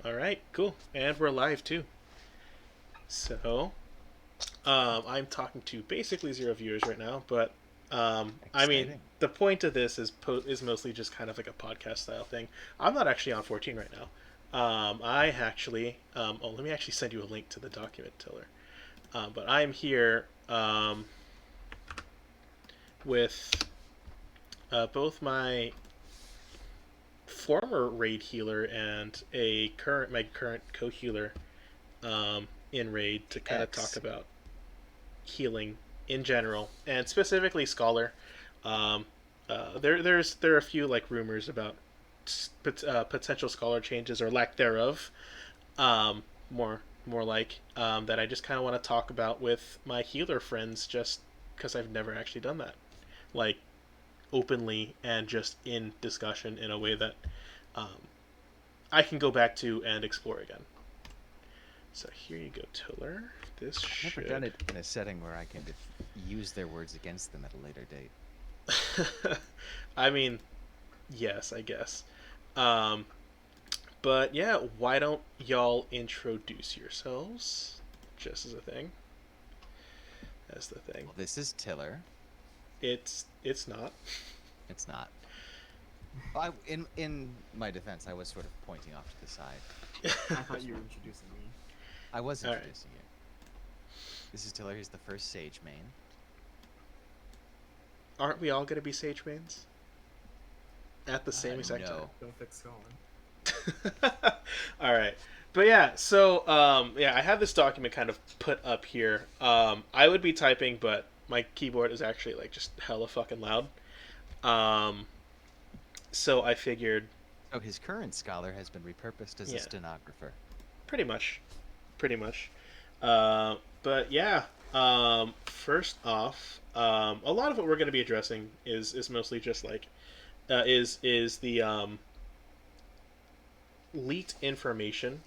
All right, cool. And we're live too. So, I'm talking to basically zero viewers right now, but I mean, Exciting. the point of this is mostly just kind of like a podcast style thing. I'm not actually on 14 right now. I actually, let me actually send you a link to the document tiller. But I'm here with both my former raid healer and my current co-healer in raid to kind of talk X. about healing in general, and specifically Scholar. Um, there are a few like rumors about potential Scholar changes or lack thereof. Um, more like that I just kind of want to talk about with my healer friends, just because I've never actually done that, like openly and just in discussion in a way that um, I can go back to and explore again. So here you go, Tiller. This I've never done should it in a setting where I can use their words against them at a later date. I mean, yes, I guess. Um, but yeah, why don't y'all introduce yourselves? Just as a thing. As the thing. Well, this is Tiller. It's not. It's not. In my defense, I was sort of pointing off to the side. I thought you were introducing me. I was All right. introducing you. This is Tiller. He's the first Sage main. Aren't we all gonna be Sage mains at the same exact time? No. Don't fix Colin. All right. But yeah, so yeah, I have this document kind of put up here. I would be typing, but my keyboard is actually like just hella fucking loud. Um, so I figured, Oh, his current scholar has been repurposed as a yeah, stenographer. pretty much, pretty much. But yeah, first off, a lot of what we're going to be addressing is mostly just like is the leaked information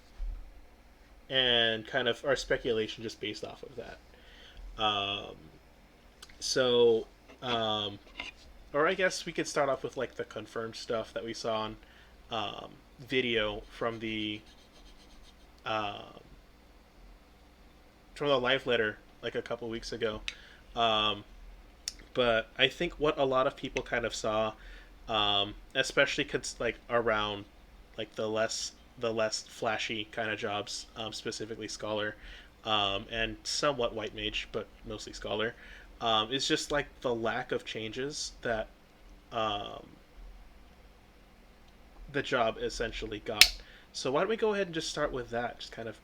and kind of our speculation just based off of that. Um, so, um, or I guess we could start off with like the confirmed stuff that we saw on video um, from the live letter like a couple weeks ago. Um, but I think what a lot of people kind of saw, especially like around like the less flashy kind of jobs, specifically Scholar, and somewhat White Mage, but mostly Scholar, is just like the lack of changes that um, the job essentially got. So why don't we go ahead and just start with that? Just kind of,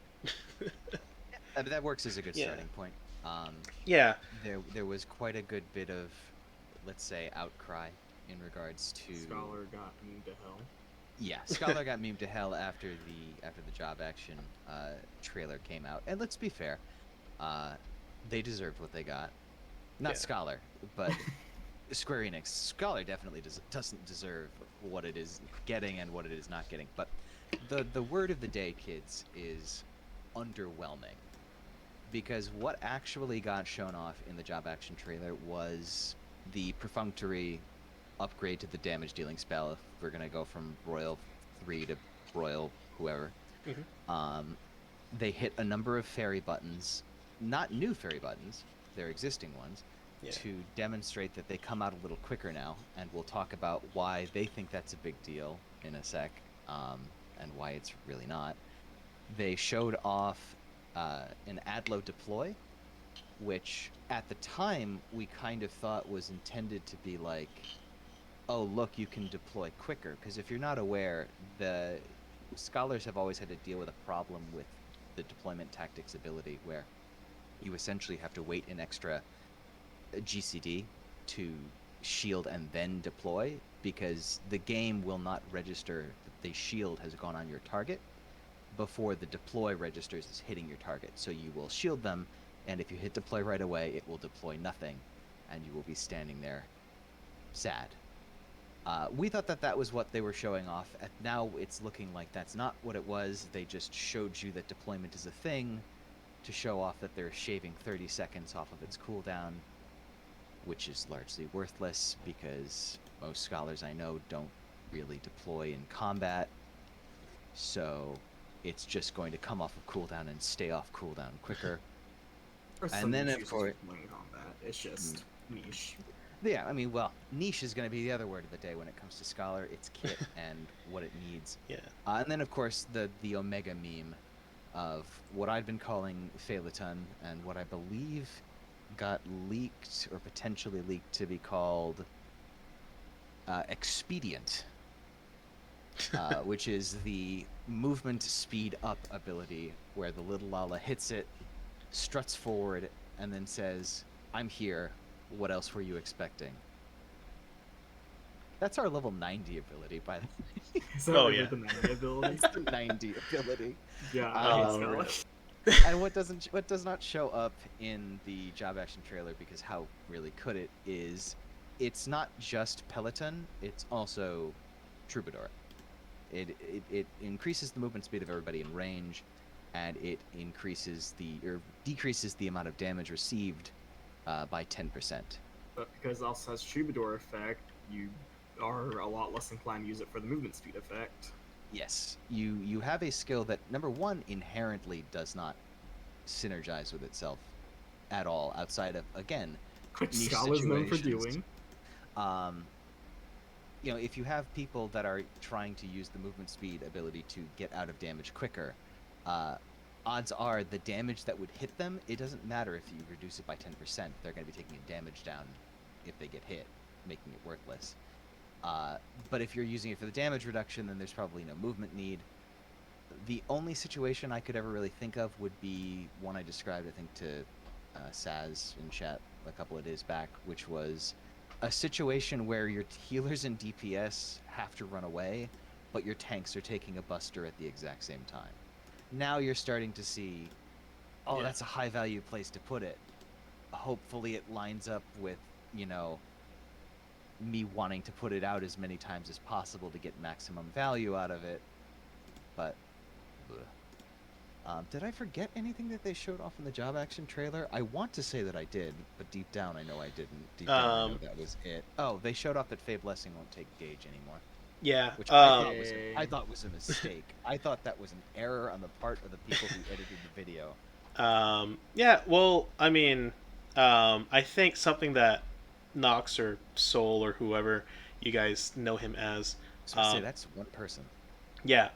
That works as a good yeah, starting point. yeah, There was quite a good bit of, let's say, outcry in regards to. Scholar got me to hell. Yeah, Scholar got memed to hell after the job action trailer came out, and let's be fair, uh, they deserved what they got. Not yeah, Scholar, but Square Enix. Scholar definitely doesn't deserve what it is getting and what it is not getting. But the word of the day, kids, is underwhelming, because what actually got shown off in the job action trailer was the perfunctory upgrade to the damage dealing spell if we're gonna go from Royal 3 to Royal whoever. mm-hmm. Um, they hit a number of fairy buttons, not new fairy buttons, they're existing ones, Yeah, to demonstrate that they come out a little quicker now, and we'll talk about why they think that's a big deal in a sec, and why it's really not. They showed off an Adlo deploy, which at the time we kind of thought was intended to be like, oh, look, you can deploy quicker. Because if you're not aware, the scholars have always had to deal with a problem with the deployment tactics ability, where you essentially have to wait an extra GCD to shield and then deploy, because the game will not register that the shield has gone on your target before the deploy registers as hitting your target. So you will shield them, and if you hit deploy right away, it will deploy nothing, and you will be standing there sad. We thought that that was what they were showing off. Now it's looking like that's not what it was. They just showed you that deployment is a thing to show off that they're shaving 30 seconds off of its cooldown, which is largely worthless because most scholars I know don't really deploy in combat. So it's just going to come off of cooldown and stay off cooldown quicker. Or And then, of issues course- with wing combat. It's just niche. Yeah, I mean, well, niche is going to be the other word of the day when it comes to Scholar. It's kit and what it needs. Yeah. And then, of course, the Omega meme of what I'd been calling Phaeton and what I believe got leaked or potentially leaked to be called Expedient, which is the movement speed up ability where the little Lala hits it, struts forward, and then says, "I'm here. What else were you expecting?" That's our level 90 ability, by the way. Is that Oh, like yeah. the 90 ability? That's the 90 ability. Yeah, Oh, I hate really? Scholar. And what does not show up in the job action trailer, because how really could it, is it's not just Peloton, it's also Troubadour. It increases the movement speed of everybody in range, and it decreases the amount of damage received by 10%. But because it also has Troubadour effect, you are a lot less inclined to use it for the movement speed effect. Yes, you have a skill that, number one, inherently does not synergize with itself at all, outside of, again, Which niche Scholar's known for situations. doing. If you have people that are trying to use the movement speed ability to get out of damage quicker, odds are the damage that would hit them, it doesn't matter if you reduce it by 10%, they're going to be taking a damage down if they get hit, making it worthless. But if you're using it for the damage reduction, then there's probably no movement need. The only situation I could ever really think of would be one I described, I think, to Saz in chat a couple of days back, which was a situation where your healers and DPS have to run away, but your tanks are taking a buster at the exact same time. Now you're starting to see, oh, Yeah. that's a high value place to put it. Hopefully it lines up with, me wanting to put it out as many times as possible to get maximum value out of it. But did I forget anything that they showed off in the job action trailer? I want to say that I did, but deep down I know I didn't. Deep down I know that was it. Oh, they showed off that Fae Blessing won't take Gauge anymore, Yeah. which Yay. I thought was a mistake. I thought that was an error on the part of the people who edited the video. Yeah, well, I mean, I think something that Nox or Soul or whoever you guys know him as, So I say that's one person. yeah,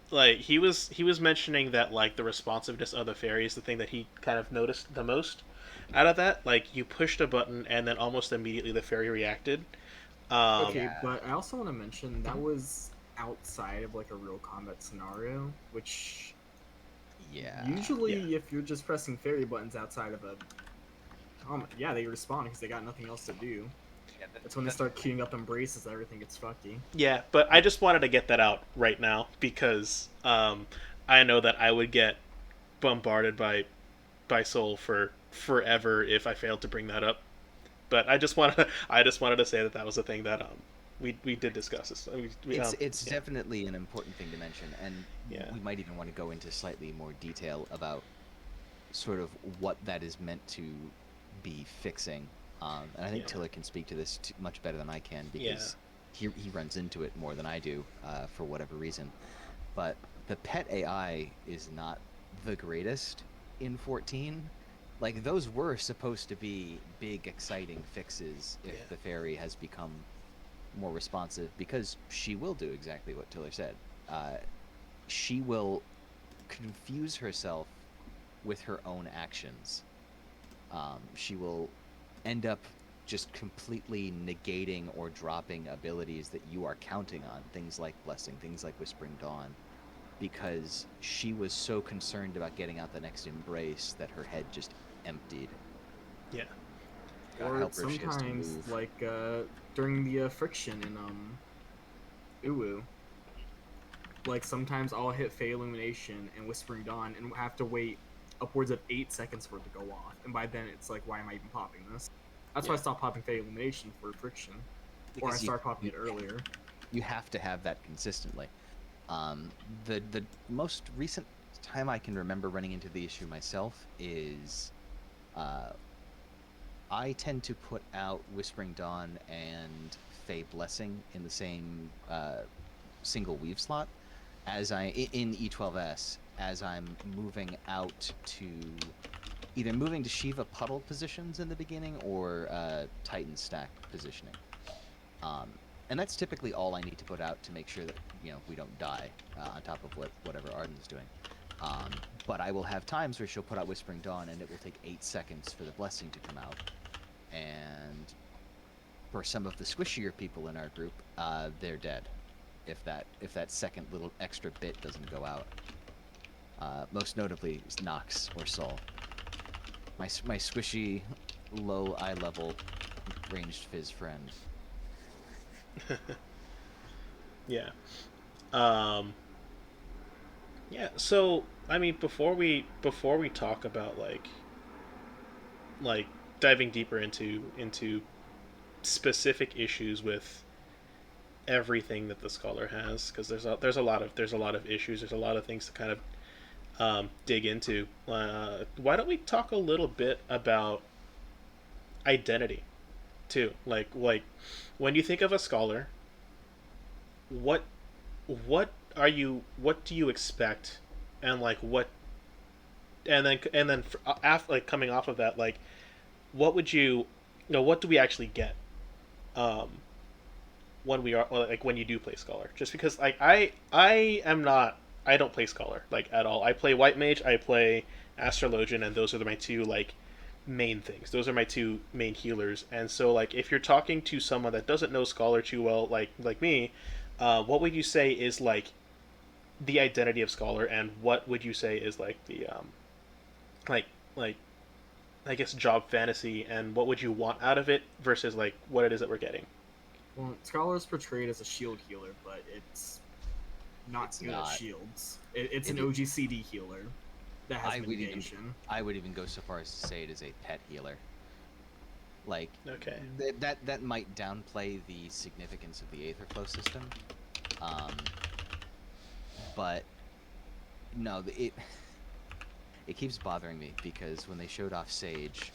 like he was mentioning that like the responsiveness of the fairy is the thing that he kind of noticed the most out of that. Like you pushed a button and then almost immediately the fairy reacted. Okay, Yeah. but I also want to mention that was outside of like a real combat scenario, which Yeah. usually Yeah. if you're just pressing fairy buttons outside of a yeah, they respond because they got nothing else to do. That's when they start queuing up embraces, everything gets fucky. Yeah, but I just wanted to get that out right now because I know that I would get bombarded by Soul for forever if I failed to bring that up. But I just wanted to say that was a thing that we did discuss this. It's yeah. definitely an important thing to mention, and Yeah. we might even want to go into slightly more detail about sort of what that is meant to be fixing. And I think Yeah. Tiller can speak to this much better than I can, because he runs into it more than I do for whatever reason. But the pet AI is not the greatest in 14. Like, those were supposed to be big, exciting fixes if Yeah. the fairy has become more responsive, because she will do exactly what Tiller said. She will confuse herself with her own actions. She will end up just completely negating or dropping abilities that you are counting on, things like Blessing, things like Whispering Dawn, because she was so concerned about getting out the next embrace that her head just emptied. Yeah. God Or help her if she has to sometimes, move. like during the friction in Uwu, like sometimes I'll hit Fey Illumination and Whispering Dawn and have to wait upwards of 8 seconds for it to go off, and by then it's like, why am I even popping this? That's why I Yeah. stopped popping Fey Illumination for friction, or I Because start popping it earlier. You have to have that consistently. The most recent time I can remember running into the issue myself is I tend to put out Whispering Dawn and Fey Blessing in the same single weave slot, in E12S, as I'm moving out to either moving to Shiva puddle positions in the beginning or Titan stack positioning. And that's typically all I need to put out to make sure that we don't die on top of whatever Arden's doing. But I will have times where she'll put out Whispering Dawn, and it will take 8 seconds for the blessing to come out. And for some of the squishier people in our group, they're dead if that second little extra bit doesn't go out. Most notably is Nox or Sol. My squishy, low eye level ranged fizz friend. Yeah. Yeah. So I mean, before we talk about like diving deeper into specific issues with everything that the scholar has, because there's a lot of issues. There's a lot of things to kind of dig into. Why don't we talk a little bit about identity too? Like when you think of a scholar, what what do you expect, and like what and then after, like, coming off of that, like what would what do we actually get um when we are like when you do play scholar? Just because like I don't play scholar like at all. I play white mage, I play astrologian, and those are my two like main things. Those are my two main healers. And so like if you're talking to someone that doesn't know scholar too well, like me, what would you say is like the identity of scholar, and what would you say is like the like like I guess job fantasy, and what would you want out of it versus like what it is that we're getting? Well, Scholar is portrayed as a shield healer, but it's not It's good not. at shields. It's It an OGCD healer that has I would even mitigation. I would even go so far as to say it is a pet healer. Like Okay. that might downplay the significance of the Aetherflow system, but no, it keeps bothering me because when they showed off Sage,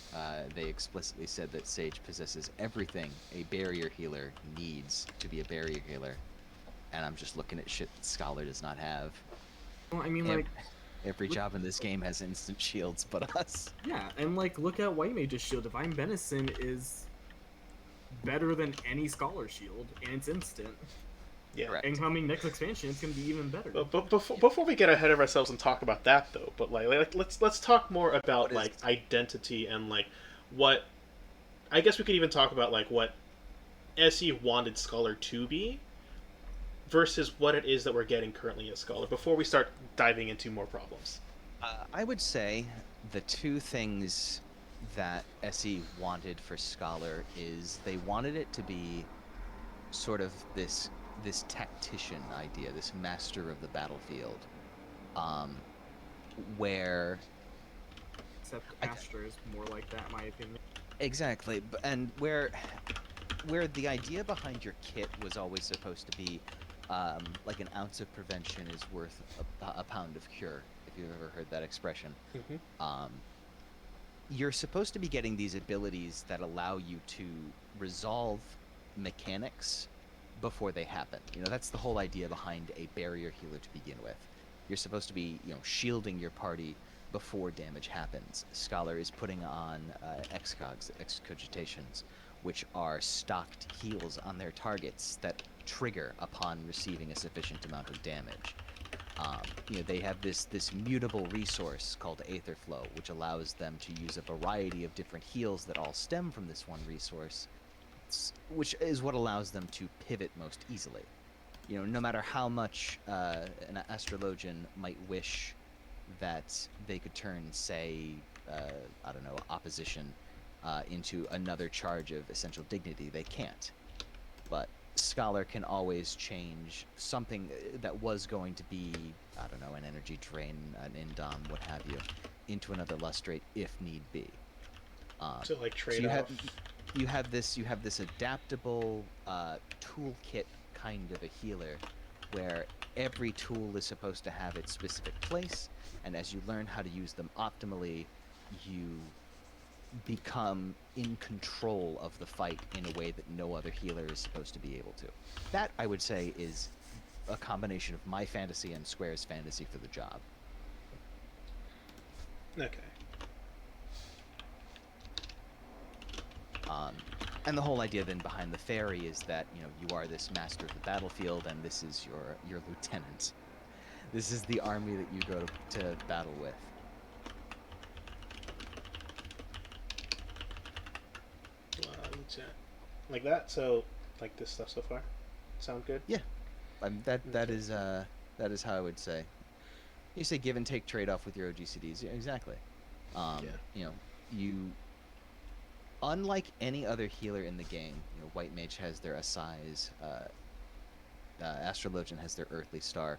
they explicitly said that Sage possesses everything a barrier healer needs to be a barrier healer, and I'm just looking at shit that Scholar does not have. Well, I mean, Ev- like, Every job in this game has instant shields but us. yeah, and like, look at White Mage's shield. Divine Benison is better than any Scholar shield, and it's instant. Yeah. Correct. And coming next expansion, it's gonna be even better. But before we get ahead of ourselves and talk about that though, but like let's talk more about What is- like identity and like what I guess we could even talk about like what SE wanted Scholar to be versus what it is that we're getting currently as Scholar before we start diving into more problems. I would say the two things that SE wanted for Scholar is they wanted it to be sort of this tactician idea, this master of the battlefield, um, where Except Astra is more like that, in my opinion. exactly, and where the idea behind your kit was always supposed to be like an ounce of prevention is worth a pound of cure, if you've ever heard that expression. Mm-hmm. You're supposed to be getting these abilities that allow you to resolve mechanics before they happen. That's the whole idea behind a barrier healer to begin with. You're supposed to be, shielding your party before damage happens. Scholar is putting on excogs, excogitations, which are stocked heals on their targets that trigger upon receiving a sufficient amount of damage. They have this mutable resource called Aetherflow, which allows them to use a variety of different heals that all stem from this one resource, which is what allows them to pivot most easily. No matter how much an astrologian might wish that they could turn, say, I don't know, opposition into another charge of essential dignity, they can't. But Scholar can always change something that was going to be, I don't know, an energy drain, an indom, what have you, into another lustrate if need be. So like So trade off. you have this adaptable toolkit kind of a healer, where every tool is supposed to have its specific place, and as you learn how to use them optimally, you become in control of the fight in a way that no other healer is supposed to be able to. That, I would say, is a combination of my fantasy and Square's fantasy for the job. Okay. And the whole idea then behind the fairy is that you are this master of the battlefield, and this is your lieutenant. This is the army that you go to battle with. Like that. So, like this stuff so far, sound good? Yeah, that Okay. is how I would say. You say give and take trade off with your OGCDs. Yeah, exactly. Yeah. You unlike any other healer in the game, White Mage has their Assize, Astrologian has their Earthly Star.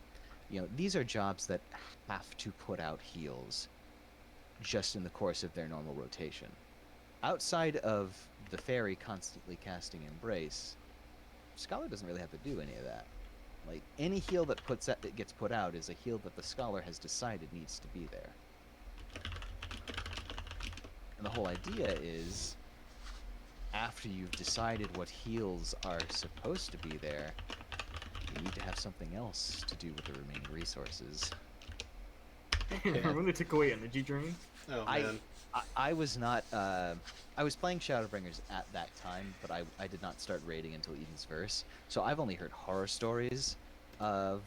These are jobs that have to put out heals just in the course of their normal rotation. Outside of the Fairy constantly casting Embrace, Scholar doesn't really have to do any of that. Like, any heal that gets put out is a heal that the Scholar has decided needs to be there. And the whole idea is, after you've decided what heals are supposed to be there, you need to have something else to do with the remaining resources. I'm gonna take away energy drain. Oh man. I was not. I was playing Shadowbringers at that time, but I did not start raiding until Eden's Verse. So I've only heard horror stories of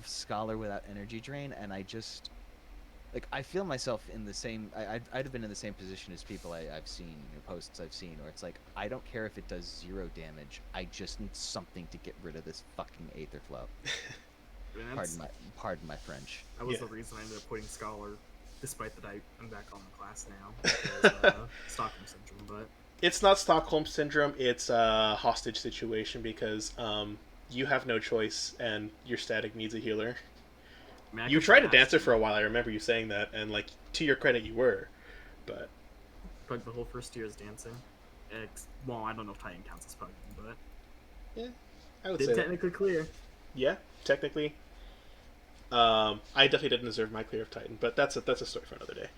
Scholar without energy drain, and I just I feel myself in the same. I'd have been in the same position as people I've seen, posts I've seen, where it's like, I don't care if it does 0 damage. I just need something to get rid of this fucking Aether Flow. Pardon my French. That was Yeah. the reason I ended up putting Scholar, despite that I'm back on the class now. Because, Stockholm Syndrome, but It's not Stockholm syndrome. It's a hostage situation because you have no choice and your static needs a healer. I mean, I You could tried to fast dance it and for a while. I remember you saying that, and like to your credit, you were. But Pug the whole first year is dancing. Well, I don't know if Titan counts as pugging, but yeah, I would did say that. technically clear. Yeah, technically. I definitely didn't deserve my clear of Titan, but that's a story for another day.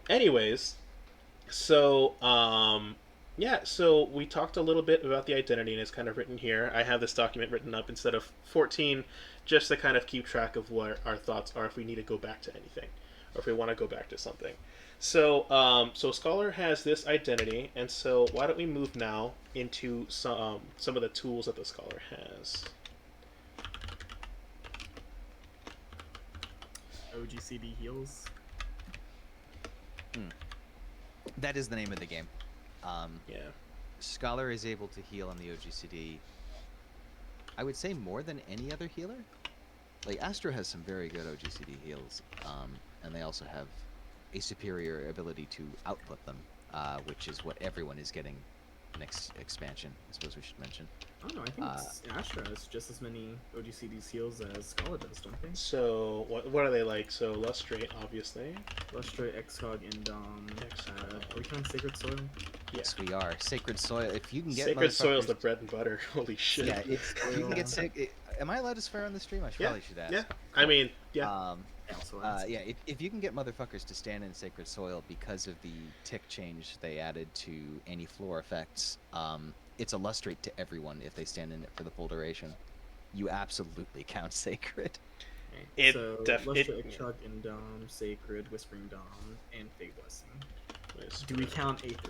Anyways, so yeah, so we talked a little bit about the identity, and it's kind of written here. I have this document written up instead of 14, just to kind of keep track of what our thoughts are if we need to go back to anything, or if we want to go back to something. So, so Scholar has this identity, and so why don't we move now into some of the tools that the Scholar has. OGCD heals. That is the name of the game. Yeah. Scholar is able to heal on the OGCD, I would say, more than any other healer. Like, Astro has some very good OGCD heals, and they also have a superior ability to output them, which is what everyone is getting next expansion, I suppose we should mention. I don't know, I think Astra has just as many OGCD heals as Scholar does, don't they? So what are they like? So Lustrate, obviously. Lustrate, Excog, and are we counting Sacred Soil? Yes, we are. Sacred Soil, if you can get Sacred Soil's motherfuckers- the bread and butter. Holy shit. Yeah, if you can get sick. Am I allowed to swear on the stream? I Yeah, probably should ask. yeah. I mean, yeah. I also asked. Yeah, if you can get motherfuckers to stand in Sacred Soil because of the tick change they added to any floor effects, it's a lustrate to everyone if they stand in it for the full duration. You absolutely count Sacred. Okay, It so def- Lustrate, it- Excog, Indom, Sacred, Whispering Dawn, and Fey Blessing. Nice. Do we count Aether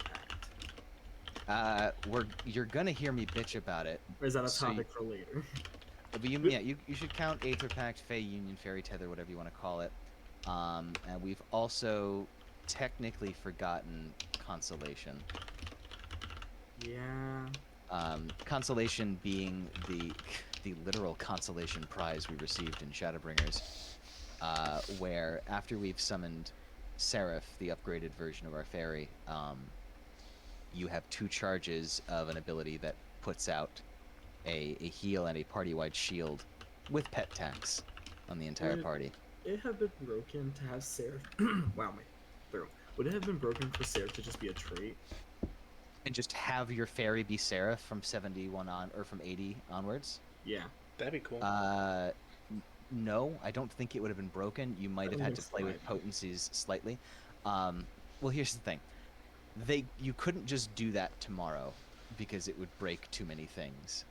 Pact? You're gonna hear me bitch about it. Or is that a So topic for later? But you should count Aether Pact, Fey Union, Fairy Tether, whatever you want to call it. And we've also technically forgotten Consolation. Yeah. Consolation being the literal consolation prize we received in Shadowbringers, where after we've summoned Seraph, the upgraded version of our fairy, you have 2 charges of an ability that puts out a heal and a party-wide shield with pet tax on the entire Would party. it have been broken to have Seraph? Wow, my throat. Would it have been broken for Seraph to just be a trait? And just have your fairy be Seraph from 71 on, or from 80 onwards? Yeah. That'd be cool. No, I don't think it would have been broken. You might have had to play with potencies slightly. Well, here's the thing. You couldn't just do that tomorrow because it would break too many things.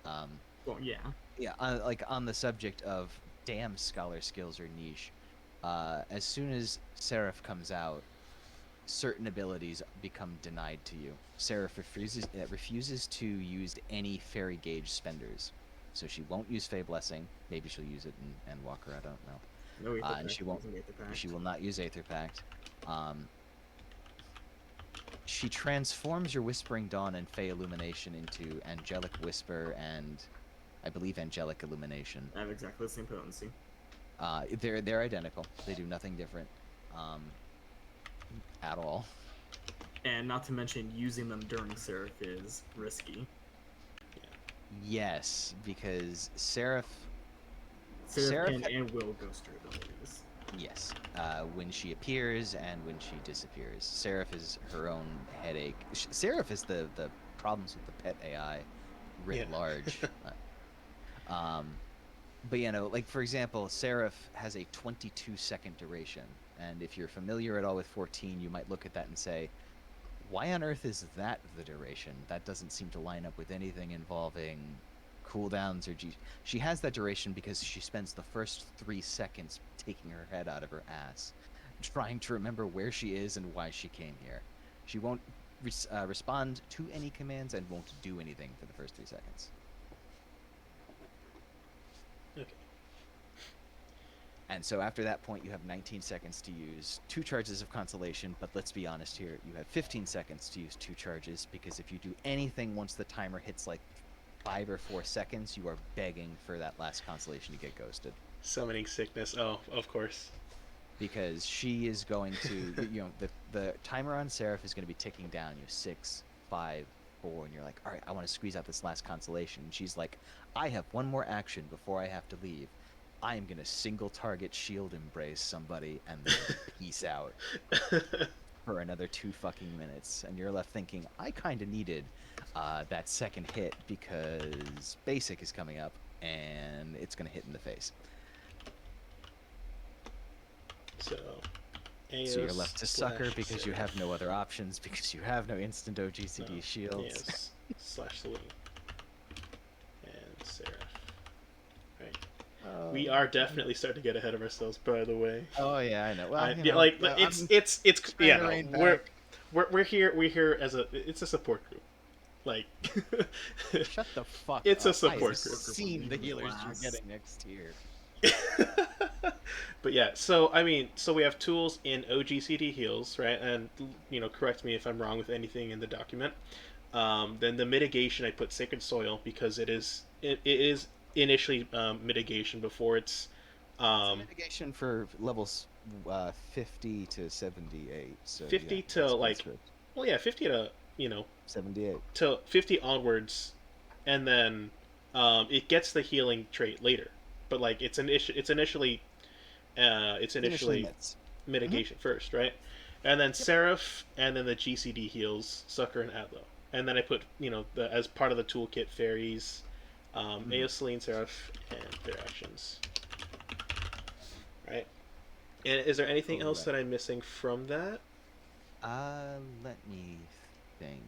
Well, yeah. Yeah, like on the subject of damn scholar skills are niche. As soon as Seraph comes out, certain abilities become denied to you. Seraph refuses to use any fairy gauge spenders, so she won't use Fey Blessing. Maybe she'll use it and walk her. I don't know. No Aether And Pact. she won't. Using Aether Pact. She will not use Aether Pact. Um, she transforms your Whispering Dawn and Fey Illumination into Angelic Whisper and, I believe, Angelic Illumination. I have exactly the same potency. They're identical. They do nothing different, at all. And not to mention, using them during Seraph is risky. Yes, because Seraph. Seraph can and will ghost her abilities. Yes, when she appears and when she disappears. Seraph is her own headache. Seraph is the problems with the pet AI writ Yeah. large. But you know, like for example, Seraph has a 22-second duration, and if you're familiar at all with 14, you might look at that and say, why on earth is that the duration? That doesn't seem to line up with anything involving cooldowns or She has that duration because she spends the first 3 seconds taking her head out of her ass, trying to remember where she is and why she came here. She won't respond to any commands and won't do anything for the first 3 seconds. Okay. And so after that point, you have 19 seconds to use 2 charges of Consolation, but let's be honest here, you have 15 seconds to use 2 charges, because if you do anything once the timer hits like 5 or 4 seconds, you are begging for that last Consolation to get ghosted. Summoning sickness. Oh, of course. Because she is going to, you know, the timer on Seraph is going to be ticking down, 6, 5, 4, and you're like, all right, I want to squeeze out this last Consolation. And she's like, I have one more action before I have to leave. I am going to single target shield embrace somebody and then peace out for another 2 fucking minutes. And you're left thinking, I kind of needed that second hit because basic is coming up and it's going to hit in the face. So you're left to sucker because you have no other options, because you have no instant OGCD shields. Yes. / Celine. And Seraph. Right. We are definitely starting to get ahead of ourselves, by the way. Oh yeah, I know. Well, yeah, like it's yeah. No, we're here as it's a support group. Like shut the fuck it's up. a support group. Seen the healers you're getting next tier. But yeah, so I mean, so we have tools in OGCD heals, right? And correct me if I'm wrong with anything in the document. Then the mitigation, I put Sacred Soil because it is initially mitigation before it's mitigation for levels 50 to 78. So 50 yeah, to like, well, yeah, 50 to 78 to 50 onwards, and then it gets the healing trait later. But like it's initially mitigation first, right? And then Seraph, and then the GCD heals Sucker and Adlo. And then I put as part of the toolkit fairies, Eoseline, Seraph, and their actions. Right. And is there anything else that I'm missing from that? Let me think.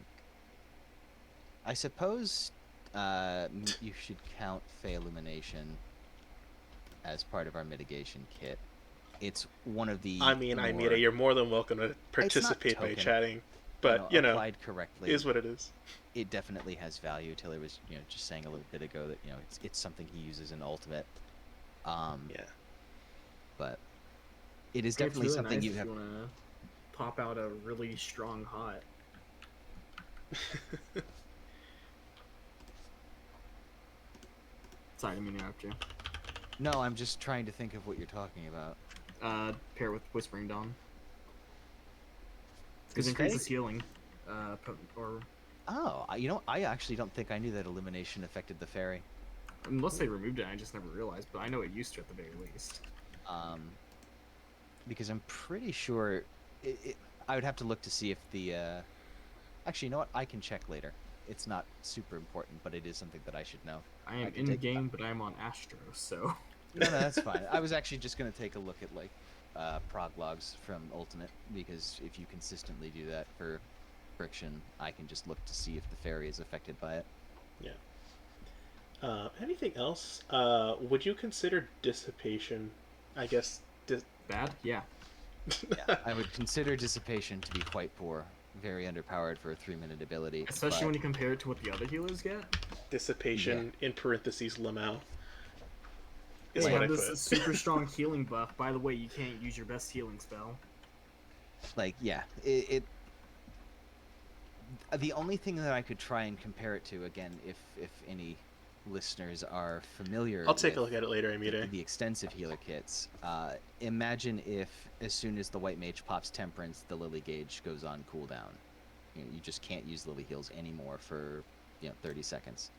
I suppose you should count Fey Illumination as part of our mitigation kit. It's one of the. I mean, you're more than welcome to participate by chatting, but applied correctly is what it is. It definitely has value. Taylor was just saying a little bit ago that it's something he uses in Ultimate. Yeah. But it is definitely really something nice you have. If you want to pop out a really strong hot. Sorry, I didn't mean to interrupt you. No, I'm just trying to think of what you're talking about. Pair with Whispering Dawn. Because increases healing. Or. Oh, I actually don't think I knew that Illumination affected the fairy. Unless they removed it, I just never realized. But I know it used to at the very least. Because I'm pretty sure I would have to look to see if the. Actually, you know what? I can check later. It's not super important, but it is something that I should know. I am in game, but I'm on Astro, so. No, that's fine. I was actually just going to take a look at like prog logs from Ultimate, because if you consistently do that for Friction, I can just look to see if the fairy is affected by it. Yeah. Anything else? Would you consider dissipation? I guess. Bad? Yeah. Yeah, I would consider dissipation to be quite poor, very underpowered for a 3-minute ability. Especially but when you compare it to what the other healers get. Dissipation in parentheses Lamau is They what I have this put. super strong healing buff. By the way, you can't use your best healing spell. like, yeah, it the only thing that I could try and compare it to, again, if any listeners are familiar I'll take a with look at it later, Amide. the extensive healer kits, imagine if as soon as the white mage pops temperance, the lily gauge goes on cooldown. You just can't use lily heals anymore for 30 seconds.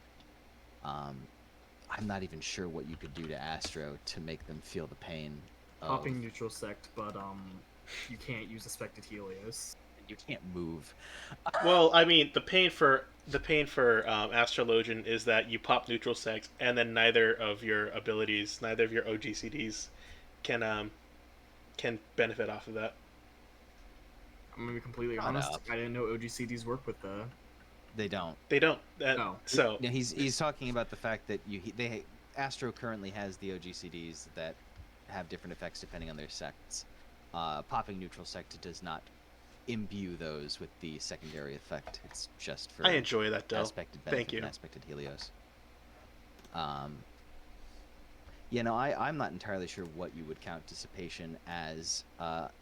I'm not even sure what you could do to Astro to make them feel the pain of, Popping neutral sect, but you can't use expected Helios. you can't move. Well, I mean, the pain for Astrologian is that you pop neutral sex, and then neither of your abilities, neither of your OGCDs, can benefit off of that. I'm gonna be completely Shut honest. up. I didn't know OGCDs work with the. They don't. They don't. No. So Yeah, he's talking about the fact that Astro currently has the OGCDs that have different effects depending on their sects. Popping neutral sect does not imbue those with the secondary effect. It's just for I enjoy that, though. aspected benefit Thank you. and aspected Helios. I'm not entirely sure what you would count dissipation as.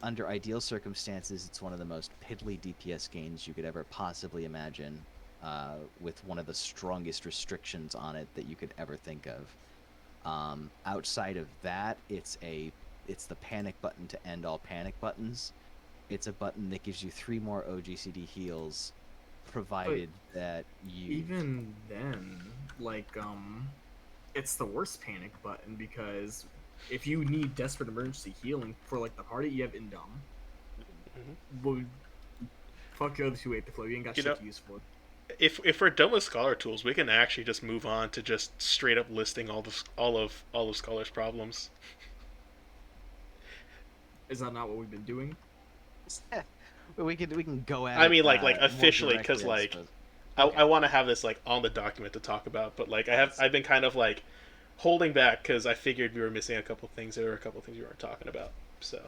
Under ideal circumstances, it's one of the most piddly DPS gains you could ever possibly imagine, with one of the strongest restrictions on it that you could ever think of. Outside of that, it's the panic button to end all panic buttons. It's a button that gives you 3 more OGCD heals, provided that you... Even then, it's the worst panic button because if you need desperate emergency healing for the party, you have Indom. Well, fuck your other 2 the flow. You ain't got shit to use for. If we're done with Scholar tools, we can actually just move on to just straight up listing all of Scholar's problems. Is that not what we've been doing? we can go at I mean, it, like more officially, because directly, I suppose. I want to have this on the document to talk about, but I've been kind of holding back because I figured we were missing a couple things. There were a couple things we weren't talking about. So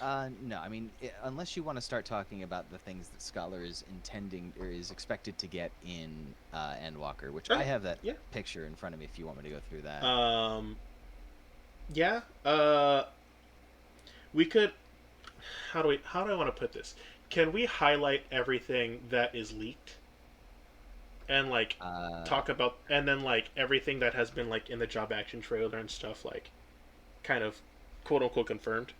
No, I mean, unless you want to start talking about the things that Scholar is intending or is expected to get in Endwalker, which I have that picture in front of me if you want me to go through that. Yeah. We could. How do I want to put this? Can we highlight everything that is leaked? And talk about, and then everything that has been in the job action trailer and stuff, kind of quote unquote confirmed,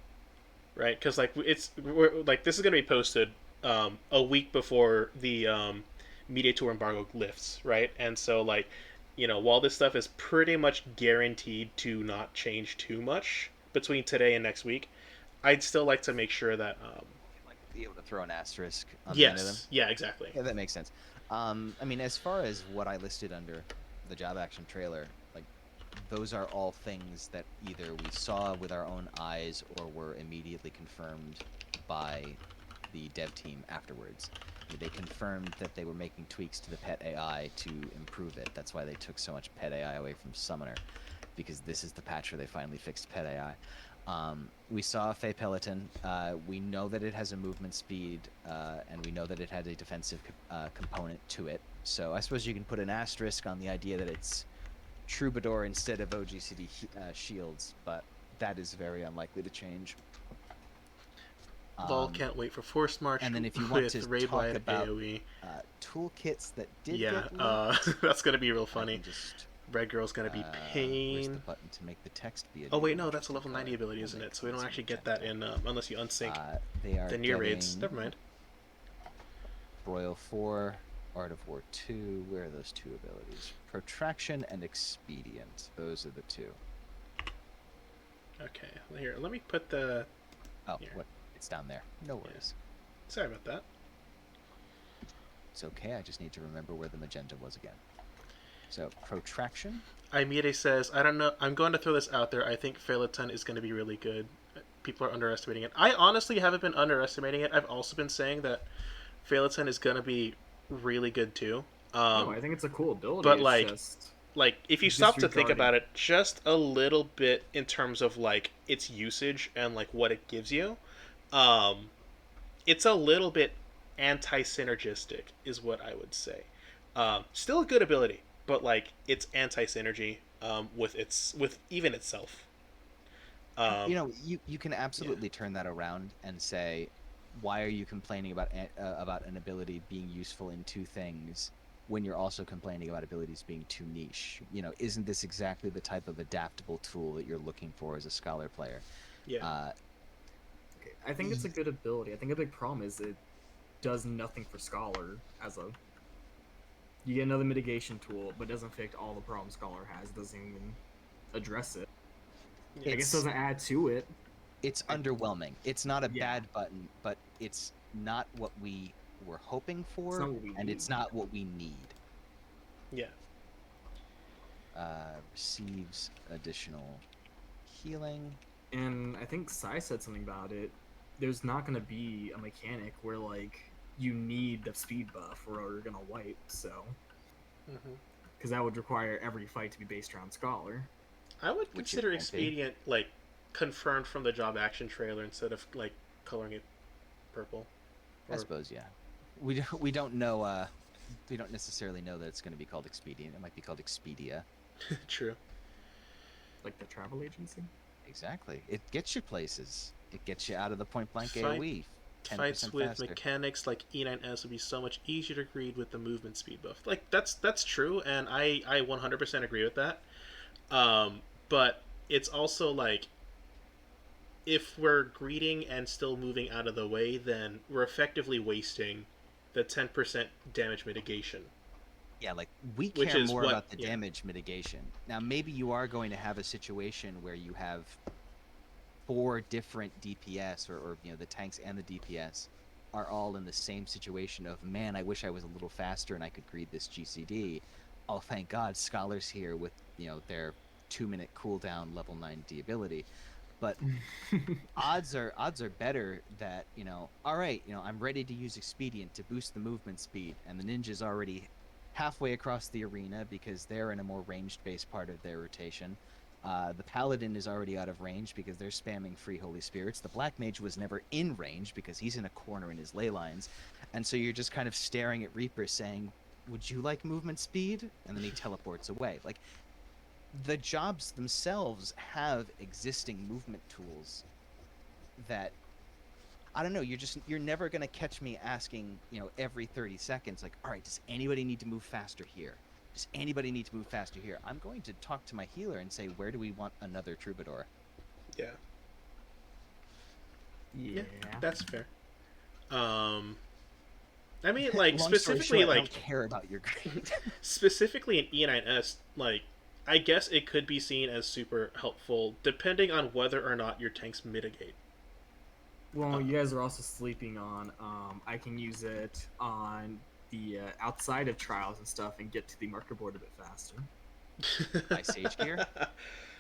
right? Because this is gonna be posted a week before the Media Tour embargo lifts, right? And so while this stuff is pretty much guaranteed to not change too much between today and next week, I'd still like to make sure that be able to throw an asterisk on the end of them. Yeah, exactly. Yeah, that makes sense. I mean, as far as what I listed under the job action trailer, those are all things that either we saw with our own eyes or were immediately confirmed by the dev team afterwards. They confirmed that they were making tweaks to the pet AI to improve it. That's why they took so much pet AI away from Summoner, because this is the patch where they finally fixed pet AI. We saw Fey Peloton. We know that it has a movement speed, and we know that it had a defensive component to it. So I suppose you can put an asterisk on the idea that it's Troubadour instead of OGCD shields, but that is very unlikely to change. Lol, can't wait for Force March. And then if you want to Raid talk Light about AoE. Toolkits that did get leaked, that's gonna be real funny. I can just Red Girl's gonna be where's pain. the button to make the text be a Oh wait, new no, that's a interesting level 90 color? ability, We'll isn't make it? So we don't this actually get magenta. that in unless you unsync They are the near raids. getting Never mind. Broil 4, Art of War 2. Where are those 2 abilities? Protraction and Expedient. Those are the 2. Okay, here, let me put the. Oh, Here. what? It's down there. No worries. Sorry about that. It's okay. I just need to remember where the magenta was again. So, Protraction. Imide says, I don't know. I'm going to throw this out there. I think Phaeton is going to be really good. People are underestimating it. I honestly haven't been underestimating it. I've also been saying that Phaeton is going to be really good too. No, I think it's a cool ability. but it's just... like if you stop to think Disregarding. about it just a little bit in terms of like its usage and like what it gives you, um, it's a little bit anti-synergistic, is what I would say. Still a good ability, but like it's anti-synergy with even itself. You Um, know, you can yeah, absolutely turn that around and say, why are you complaining about an ability being useful in two things when you're also complaining about abilities being too niche? You know, isn't this exactly the type of adaptable tool that you're looking for as a scholar player? yeah, Uh, Okay, I think it's a y- good ability. I think a big problem is it does nothing for Scholar as a. You get another mitigation tool, but doesn't fix all the problems Scholar has. It doesn't even address it. yeah, I guess it it's doesn't add to it. it's I, underwhelming. It's not a yeah, bad button, but it's not what we were hoping it's for, not what we and need. it's not what we need. yeah. Receives additional healing. And I think Sai said something about it. There's not going to be a mechanic where like you need the speed buff or you're going to wipe. So Hmm. because that would require every fight to be based around Scholar. I would Which it consider won't be. expedient like confirmed from the job action trailer instead of like coloring it purple. I Or suppose, yeah. We don't know. We don't necessarily know that it's going to be called Expedient. It might be called Expedia. true. Like the travel agency. Exactly. It gets you places. It gets you out of the point blank Fight AOE 10% fights with faster. mechanics like E9S would be so much easier to read with the movement speed buff. Like that's true, and I 100% agree with that. But it's also like if we're greeting and still moving out of the way, then we're effectively wasting the 10% damage mitigation, Yeah, like we which care is more what about the yeah damage mitigation. Now, maybe you are going to have a situation where you have four different DPS, or the tanks and the DPS are all in the same situation of, man, I wish I was a little faster and I could greet this GCD. Oh, thank God, Scholar's here with their 2-minute cooldown level 9D ability. But odds are better that, all right, I'm ready to use Expedient to boost the movement speed, and the ninja's already halfway across the arena because they're in a more ranged based part of their rotation. The paladin is already out of range because they're spamming free holy spirits. The black mage was never in range because he's in a corner in his ley lines, and so you're just kind of staring at Reaper saying, would you like movement speed? And then he teleports away. Like, the jobs themselves have existing movement tools that, I don't know, you're never going to catch me asking, every 30 seconds, like, all right, does anybody need to move faster here? Does anybody need to move faster here? I'm going to talk to my healer and say, where do we want another troubadour? yeah yeah Yeah. that's fair. Um, I mean, like Long story specifically, short, I don't like care about your grade. specifically in E9S, like I guess it could be seen as super helpful depending on whether or not your tanks mitigate. Well, you guys are also sleeping on. I can use it on the outside of trials and stuff and get to the marker board a bit faster By Sage Gear?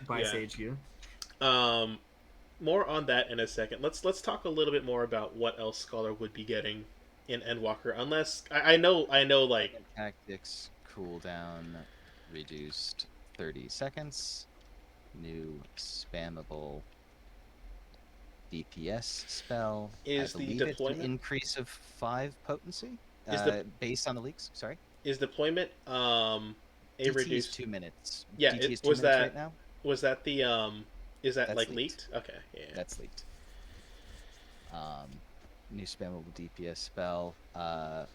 by Yeah. Sage Gear. Um, more on that in a second. Let's talk a little bit more about what else Scholar would be getting in Endwalker. Unless I know like Second tactics cooldown reduced 30 seconds. New spammable DPS spell. I is the believe it's an deployment increase of 5 potency, is the based on the leaks. Sorry. is deployment a DT is reduced 2 minutes. yeah DT it is 2 minutes right now. was that the is that That's like leaked. leaked? Okay, yeah. That's leaked. Um, New spammable DPS spell. +5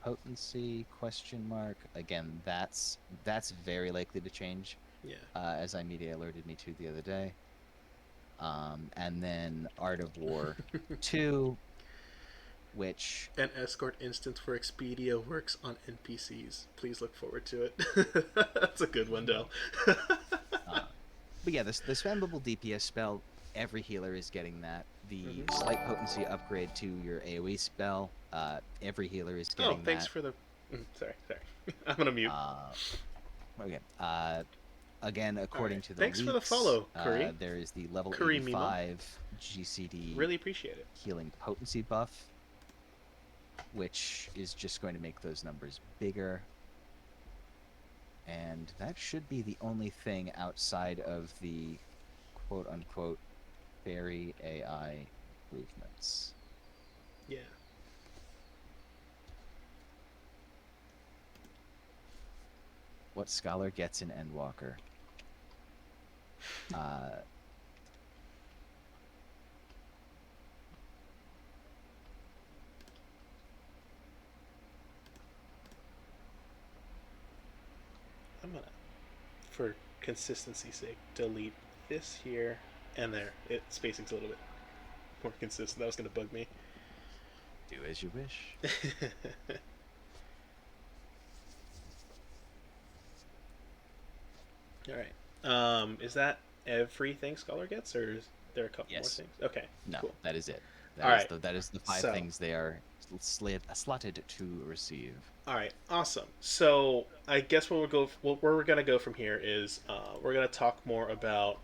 potency, question mark. Again, that's very likely to change, Yeah. as Imedia alerted me to the other day. And then Art of War 2, which, An escort instance for Expedia works on NPCs. Please look forward to it. That's a good one, Del. uh, but yeah, the spammable DPS spell, every healer is getting that. The Mhm. slight potency upgrade to your AoE spell, every healer is Oh, getting thanks that. for the. Sorry. I'm gonna mute. Okay. Again, according Alright. to the Thanks for the leaks, follow, Curry. there is the level Curry Mimo. 85 GCD Really appreciate it. healing potency buff, which is just going to make those numbers bigger. And that should be the only thing outside of the quote unquote fairy AI improvements. Yeah. What Scholar gets in Endwalker. I'm gonna, for consistency's sake, delete this here and there. Spacing's a little bit more consistent. That was gonna bug me. Do as you wish. All right. Is that everything Scholar gets, or is there a couple more Yes. things? Okay. No, Cool. that is it. All right. That is the 5 So- things they are slotted to receive. All right. Awesome. So I guess where we're gonna go from here is we're gonna talk more about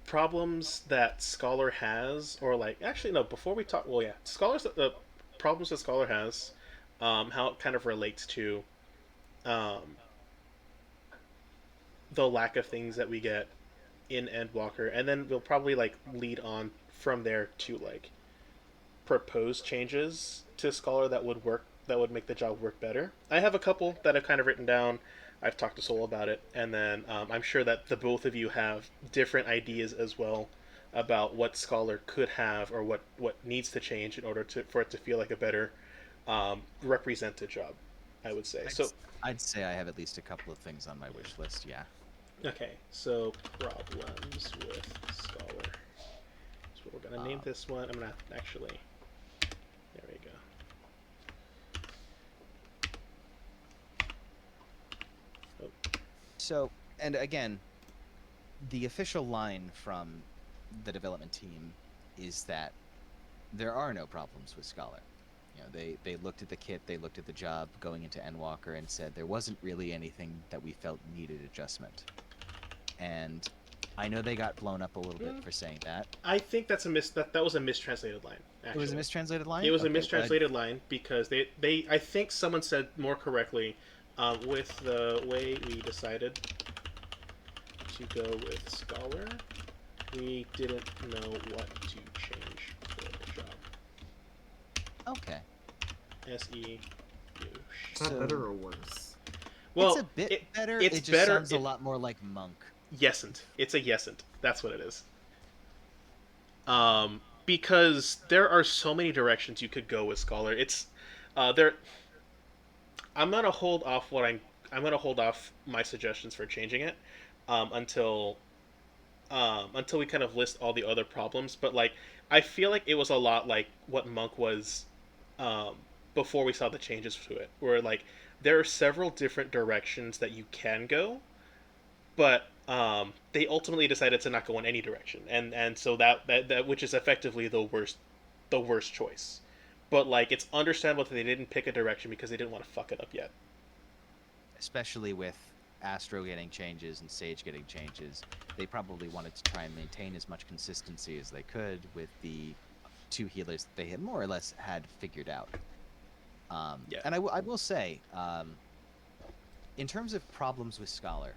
problems that Scholar has, or like actually no. Before we talk, well, yeah, Scholar's the problems that Scholar has, how it kind of relates to um, the lack of things that we get in Endwalker, and then we'll probably like lead on from there to like propose changes to Scholar that would work, that would make the job work better. I have a couple that I've kind of written down. I've talked to Soul about it, and then I'm sure that the both of you have different ideas as well about what Scholar could have, or what needs to change in order to for it to feel like a better represented job. I would say so. I'd say I have at least a couple of things on my wish list. Yeah. Okay, so problems with Scholar. So we're gonna name this one. I'm gonna actually. There we go. So, and again, the official line from the development team is that there are no problems with Scholar. You know, they looked at the kit, they looked at the job going into Endwalker, and said there wasn't really anything that we felt needed adjustment. And I know they got blown up a little bit for saying that. I think that's that was a mistranslated line. Actually. It was a mistranslated line? It was Okay, a mistranslated line because they I think someone said more correctly, with the way we decided to go with Scholar, we didn't know what to change for the job. Okay. SEU. Is that better or worse? Well, it's a bit better. It's it just better. sounds a lot more like Monk. Yesent. It's a yesent. That's what it is. Because there are so many directions you could go with Scholar. It's there. I'm gonna hold off I'm gonna hold off my suggestions for changing it until we kind of list all the other problems. But like, I feel like it was a lot like what Monk was um, before we saw the changes to it, where like there are several different directions that you can go, but they ultimately decided to not go in any direction, and so that which is effectively the worst choice. But like, it's understandable that they didn't pick a direction because they didn't want to fuck it up yet. Especially with Astro getting changes and Sage getting changes, they probably wanted to try and maintain as much consistency as they could with the 2 healers that they had more or less had figured out. Yeah. And I will say, in terms of problems with Scholar,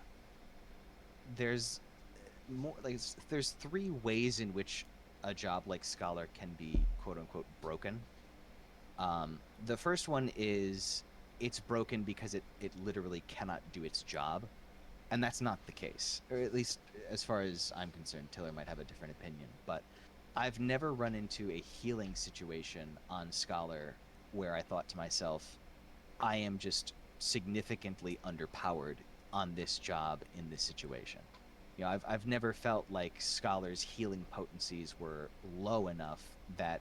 there's more like there's 3 ways in which a job like Scholar can be quote unquote broken. The first one is it's broken because it literally cannot do its job, and that's not the case, or at least as far as I'm concerned. Tiller might have a different opinion, but I've never run into a healing situation on Scholar where I thought to myself, I am just significantly underpowered on this job in this situation. You know, I've never felt like Scholar's healing potencies were low enough that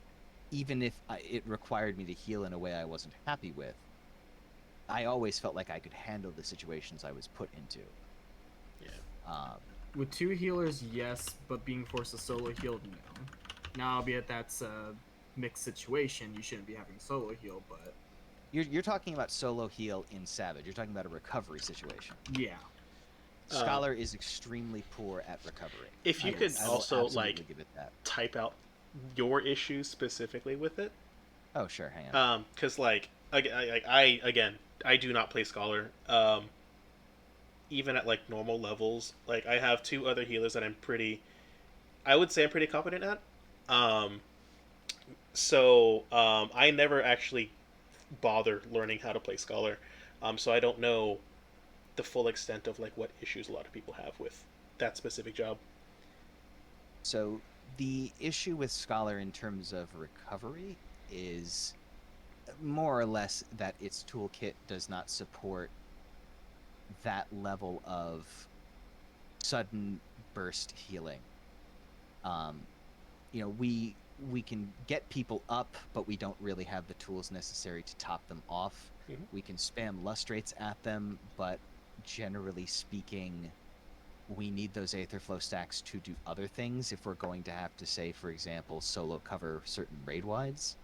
even if it required me to heal in a way I wasn't happy with, I always felt like I could handle the situations I was put into. Yeah. With 2 healers, yes, but being forced to solo heal, no. Now, albeit that's a mixed situation, you shouldn't be having solo heal, but You're talking about solo heal in Savage. You're talking about a recovery situation. yeah. Scholar is extremely poor at recovery. If you could I will also absolutely like give it that. type out your issues specifically with it, Oh sure, hang on. because like I again I do not play Scholar, even at like normal levels. Like I have two other healers that I would say I'm pretty competent at. Um, I never actually bother learning how to play Scholar. So I don't know the full extent of like what issues a lot of people have with that specific job. So the issue with Scholar in terms of recovery is more or less that its toolkit does not support that level of sudden burst healing. We can get people up, but we don't really have the tools necessary to top them off. Mm-hmm. We can spam lustrates at them, but generally speaking, we need those Aetherflow stacks to do other things if we're going to have to, say, for example, solo cover certain raid wides.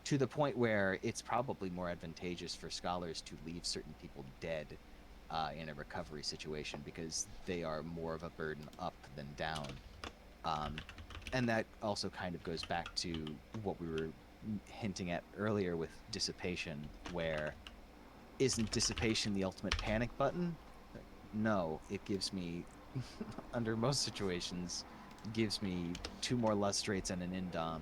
To the point where it's probably more advantageous for scholars to leave certain people dead in a recovery situation because they are more of a burden up than down. And that also kind of goes back to what we were hinting at earlier with dissipation, where isn't dissipation the ultimate panic button? No, it gives me, under most situations, gives me 2 more lustrates and an indom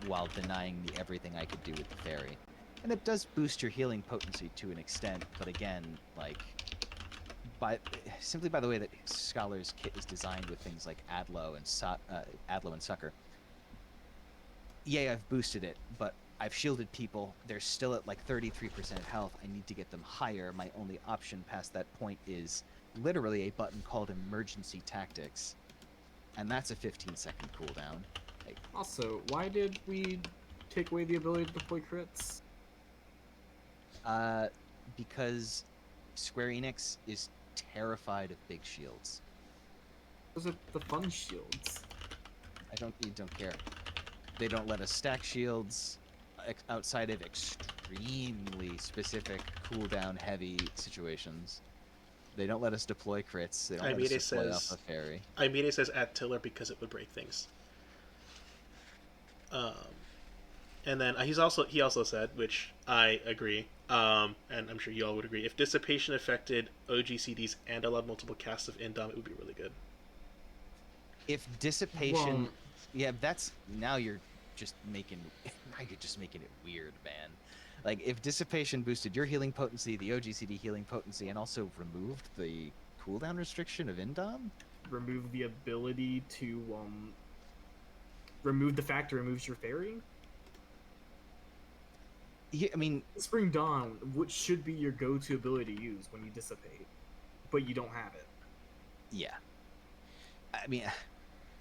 while denying me everything I could do with the fairy. And it does boost your healing potency to an extent, but again, like, simply by the way that Scholar's kit is designed with things like Adlo and Succor. Yeah, I've boosted it, but I've shielded people. They're still at like 33% health. I need to get them higher. My only option past that point is literally a button called Emergency Tactics, and that's a 15-second cooldown. Like, Also, why did we take away the ability to deploy crits? because Square Enix is terrified of big shields. Those are the fun shields. You don't care. They don't let us stack shields outside of extremely specific cooldown heavy situations. They don't let us deploy crits. They don't let us deploy off the fairy. Imede says add Tiller because it would break things. And then he also said, which I agree, and I'm sure you all would agree, if dissipation affected OGCDs and allowed multiple casts of Indom, it would be really good. If dissipation, yeah, that's now you're just making it weird, man. Like if dissipation boosted your healing potency, the OGCD healing potency, and also removed the cooldown restriction of Indom, remove the ability to remove the fact it removes your fairy. Yeah, I mean, Spring Dawn, which should be your go-to ability to use when you dissipate, but you don't have it. Yeah. I mean,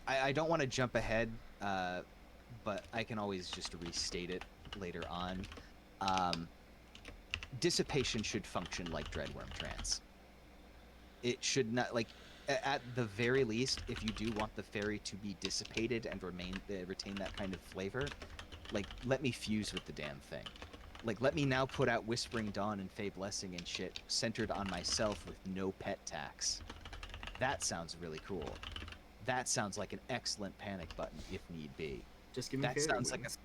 I don't want to jump ahead, but I can always just restate it later on. Dissipation should function like Dreadworm Trance. It should not, like, at the very least, if you do want the fairy to be dissipated and retain that kind of flavor, like, let me fuse with the damn thing. Like, let me now put out Whispering Dawn and Fey Blessing and shit centered on myself with no pet tax. That sounds really cool. That sounds like an excellent panic button if need be. Just give me that fairy sounds wings.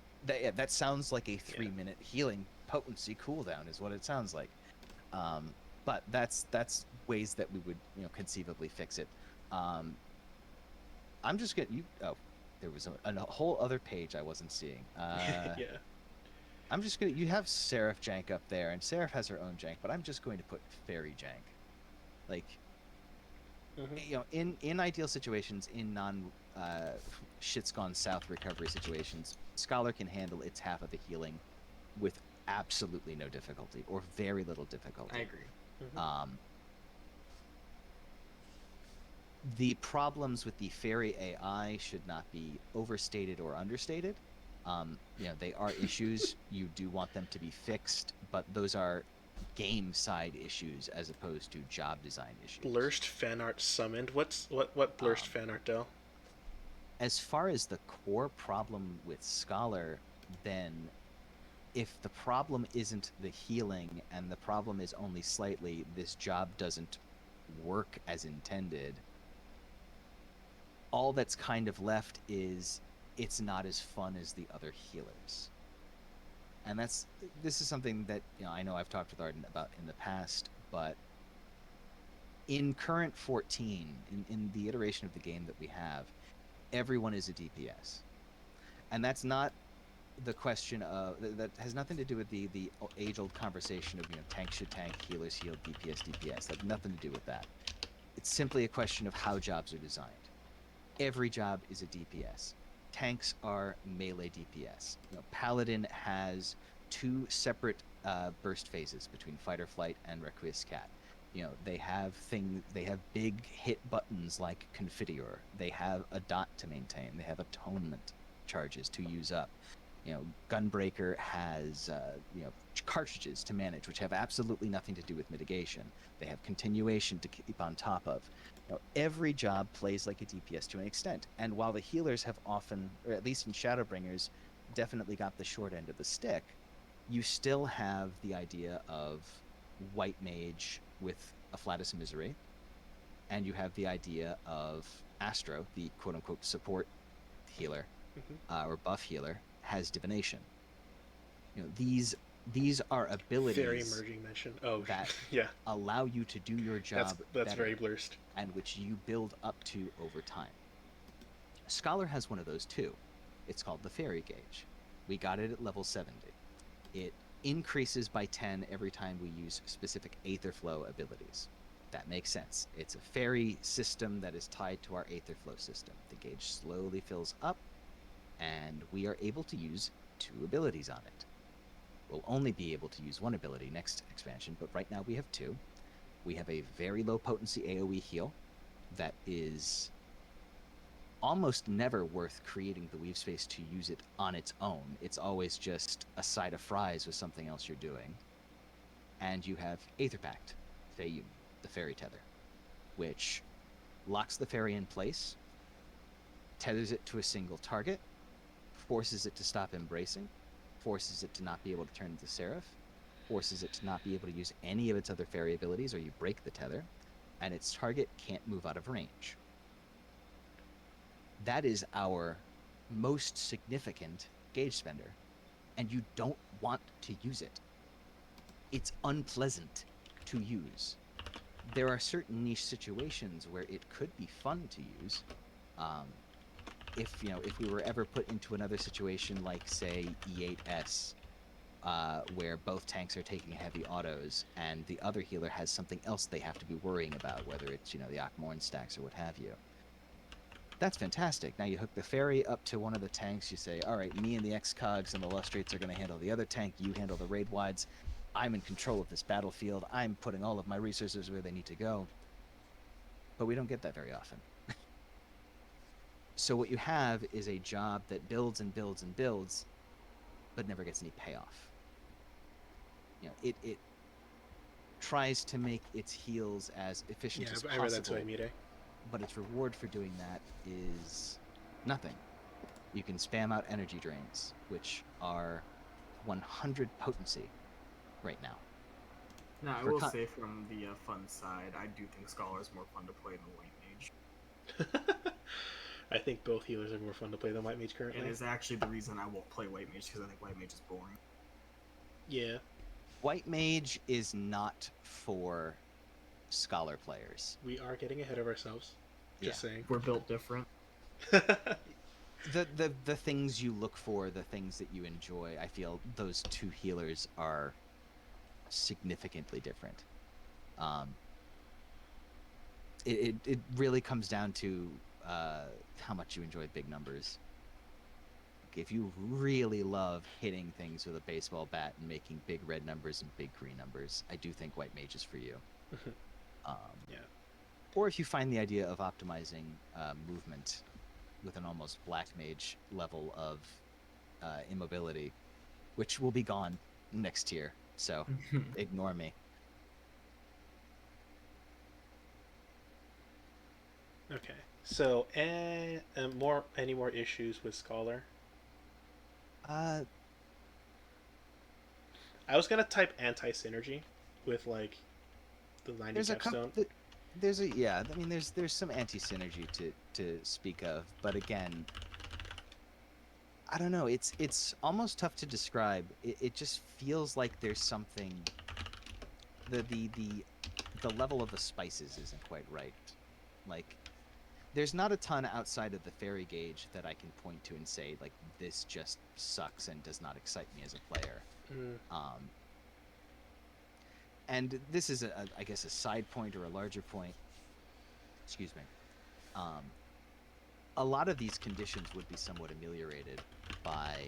that sounds like a 3-minute healing potency cooldown is what it sounds like. But that's ways that we would conceivably fix it. I'm just gonna there was a whole other page I wasn't seeing. Yeah. I'm just gonna. You have Seraph Jank up there, and Seraph has her own jank, but I'm just going to put Fairy Jank. Like, in ideal situations, in non shit's gone south recovery situations, Scholar can handle its half of the healing with absolutely no difficulty or very little difficulty. I agree. The problems with the Fairy AI should not be overstated or understated. They are issues. You do want them to be fixed, but those are game side issues as opposed to job design issues. Blurst fan art summoned. What Blurst fan art, Del? As far as the core problem with Scholar, then if the problem isn't the healing and the problem is only slightly this job doesn't work as intended, all that's kind of left is it's not as fun as the other healers. And this is something that I know I've talked with Arden about in the past, but in current 14, in the iteration of the game that we have, everyone is a DPS. And that's not the question of that has nothing to do with the age-old conversation of tanks should tank, healers heal, DPS. That nothing to do with that. It's simply a question of how jobs are designed. Every job is a DPS. Tanks are melee DPS. Paladin has two separate burst phases between Fight or Flight and Requiescat Cat. They have big hit buttons like Confiteor. They have a dot to maintain. They have atonement charges to use up. Gunbreaker has cartridges to manage, which have absolutely nothing to do with mitigation. They have continuation to keep on top of. Every job plays like a DPS to an extent, and while the healers have often, or at least in Shadowbringers, definitely got the short end of the stick, you still have the idea of White Mage with Afflatus Misery, and you have the idea of Astro, the quote-unquote support healer, or buff healer, has Divination. These are abilities Very emerging mention. Oh, that yeah. allow you to do your job That's better, very blurst. and which you build up to over time. Scholar has one of those too. It's called the Fairy Gauge. We got it at level 70. It increases by 10 every time we use specific Aetherflow abilities. That makes sense. It's a fairy system that is tied to our Aetherflow system. The gauge slowly fills up, and we are able to use 2 abilities on it. We'll only be able to use 1 ability next expansion, but right now we have 2. We have a very low potency AoE heal that is almost never worth creating the weave space to use it on its own. It's always just a side of fries with something else you're doing. And you have Aether Pact, Feyun, the fairy tether, which locks the fairy in place, tethers it to a single target, forces it to stop embracing, forces it to not be able to turn into Seraph, forces it to not be able to use any of its other fairy abilities, or you break the tether, and its target can't move out of range. That is our most significant gauge spender, and you don't want to use it. It's unpleasant to use. There are certain niche situations where it could be fun to use. If we were ever put into another situation like, say, E8S, where both tanks are taking heavy autos and the other healer has something else they have to be worrying about, whether it's, the Akmorn stacks or what have you. That's fantastic. Now you hook the fairy up to one of the tanks, you say, all right, me and the X-Cogs and the Lustrates are going to handle the other tank, you handle the raid wides. I'm in control of this battlefield. I'm putting all of my resources where they need to go. But we don't get that very often. So what you have is a job that builds and builds and builds, but never gets any payoff. It tries to make its heals as efficient as possible. I read that to Amide. But its reward for doing that is nothing. You can spam out energy drains, which are 100 potency right now. Now, I will say from the fun side, I do think Scholar is more fun to play than White Mage. I think both healers are more fun to play than White Mage currently. And it's actually the reason I won't play White Mage, because I think White Mage is boring. Yeah. White Mage is not for Scholar players. We are getting ahead of ourselves. Just saying. We're built different. The things you look for, the things that you enjoy, I feel those 2 healers are significantly different. It really comes down to how much you enjoy big numbers. If you really love hitting things with a baseball bat and making big red numbers and big green numbers, I do think White Mage is for you. Yeah. Or if you find the idea of optimizing movement with an almost Black Mage level of immobility, which will be gone next year, so ignore me. Okay. So, any more issues with Scholar? I was gonna type anti-synergy with like the 90 capstone. There's some anti-synergy to speak of, but again, I don't know. It's almost tough to describe. It just feels like there's something. The the level of the spices isn't quite right. Like, there's not a ton outside of the fairy gauge that I can point to and say, like, this just sucks and does not excite me as a player. Mm. And this is, I guess, a side point or a larger point. Excuse me. A lot of these conditions would be somewhat ameliorated by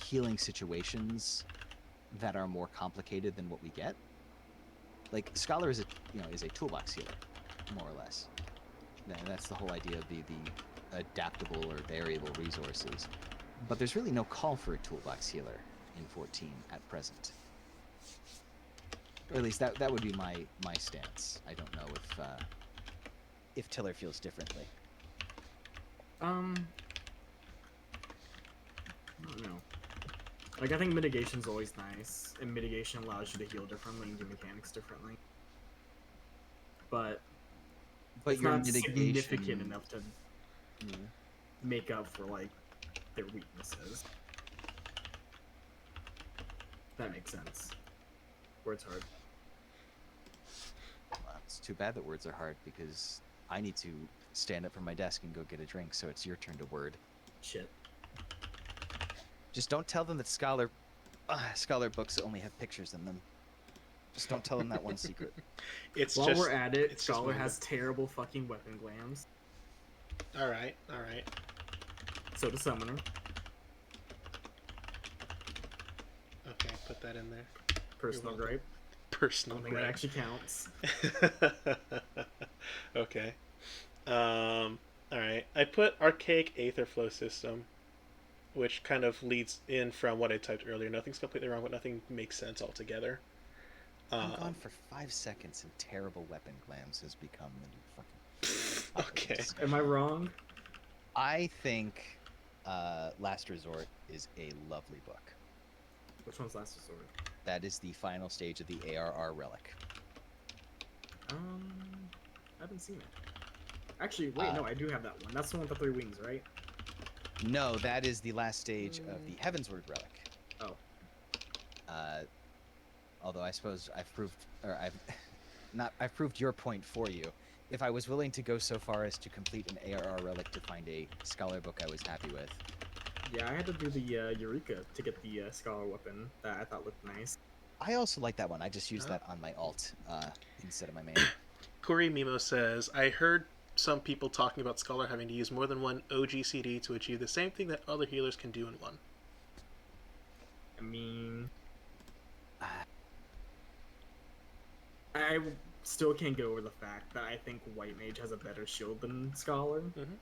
healing situations that are more complicated than what we get. Like, Scholar is a toolbox healer, more or less. And that's the whole idea of the adaptable or variable resources. But there's really no call for a toolbox healer in 14 at present. Or at least that would be my stance. I don't know if Tiller feels differently. I don't know. Like, I think mitigation's always nice, and mitigation allows you to heal differently and do mechanics differently. But it's your not mitigation significant enough to make up for, like, their weaknesses. That makes sense. Words hard. Well, it's too bad that words are hard because I need to stand up from my desk and go get a drink, so it's your turn to word. Shit. Just don't tell them that Scholar books only have pictures in them. Just don't tell them that one secret. While we're at it, Scholar has terrible fucking weapon glams. Alright. So does Summoner. Okay, put that in there. Personal gripe. Personal gripe. That actually counts. Okay. Alright. I put Archaic Aetherflow System, which kind of leads in from what I typed earlier. Nothing's completely wrong, but nothing makes sense altogether. I'm gone for 5 seconds and terrible weapon glams has become the new fucking... Okay. Am I wrong? I think Last Resort is a lovely book. Which one's Last Resort? That is the final stage of the ARR relic. I haven't seen it. Actually, wait, no, I do have that one. That's the one with the 3 wings, right? No, that is the last stage of the Heavensward relic. Oh. Although I suppose I've proved your point for you. If I was willing to go so far as to complete an ARR relic to find a Scholar book I was happy with. Yeah, I had to do the Eureka to get the Scholar weapon that I thought looked nice. I also like that one. I just used that on my alt instead of my main. Corey Mimo says, I heard some people talking about Scholar having to use more than one OGCD to achieve the same thing that other healers can do in one. I mean... I still can't get over the fact that I think White Mage has a better shield than Scholar. Mm-hmm.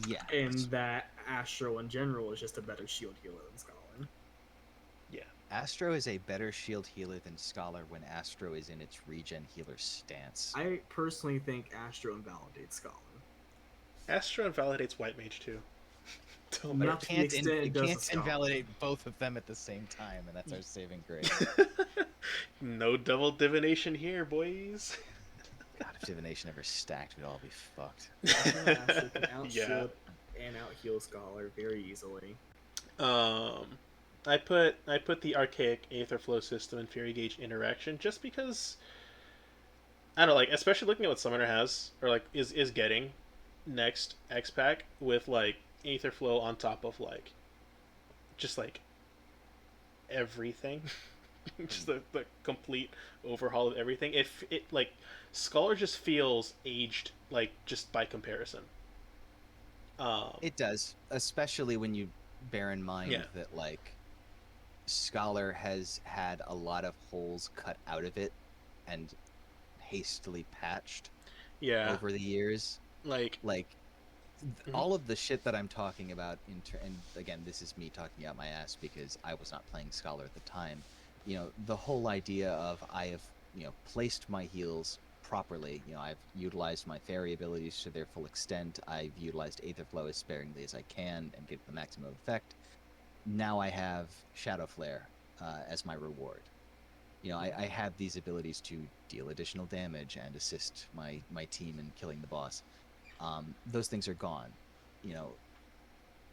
Yeah. And that Astro in general is just a better shield healer than Scholar. Yeah. Astro is a better shield healer than Scholar when Astro is in its regen healer stance. I personally think Astro invalidates Scholar. Astro invalidates White Mage too. Not to the extent it does can't invalidate both of them at the same time, and that's our saving grace. No double divination here, boys. God, if divination ever stacked, we'd all be fucked. Astro can out-shield and out-heal Scholar very easily. I put the Archaic Aetherflow System and Fairy Gauge interaction just because I don't know, like, especially looking at what Summoner has or like is getting next X pack with like Aetherflow on top of like just like everything. Just the complete overhaul of everything. It like Scholar just feels aged like just by comparison. It does, especially when you bear in mind that like Scholar has had a lot of holes cut out of it and hastily patched over the years. Like all of the shit that I'm talking about and again, this is me talking out my ass because I was not playing Scholar at the time. You know, the whole idea of I have, placed my heals properly. I've utilized my fairy abilities to their full extent. I've utilized Aetherflow as sparingly as I can and get the maximum effect. Now I have Shadow Flare as my reward. I have these abilities to deal additional damage and assist my team in killing the boss. Those things are gone.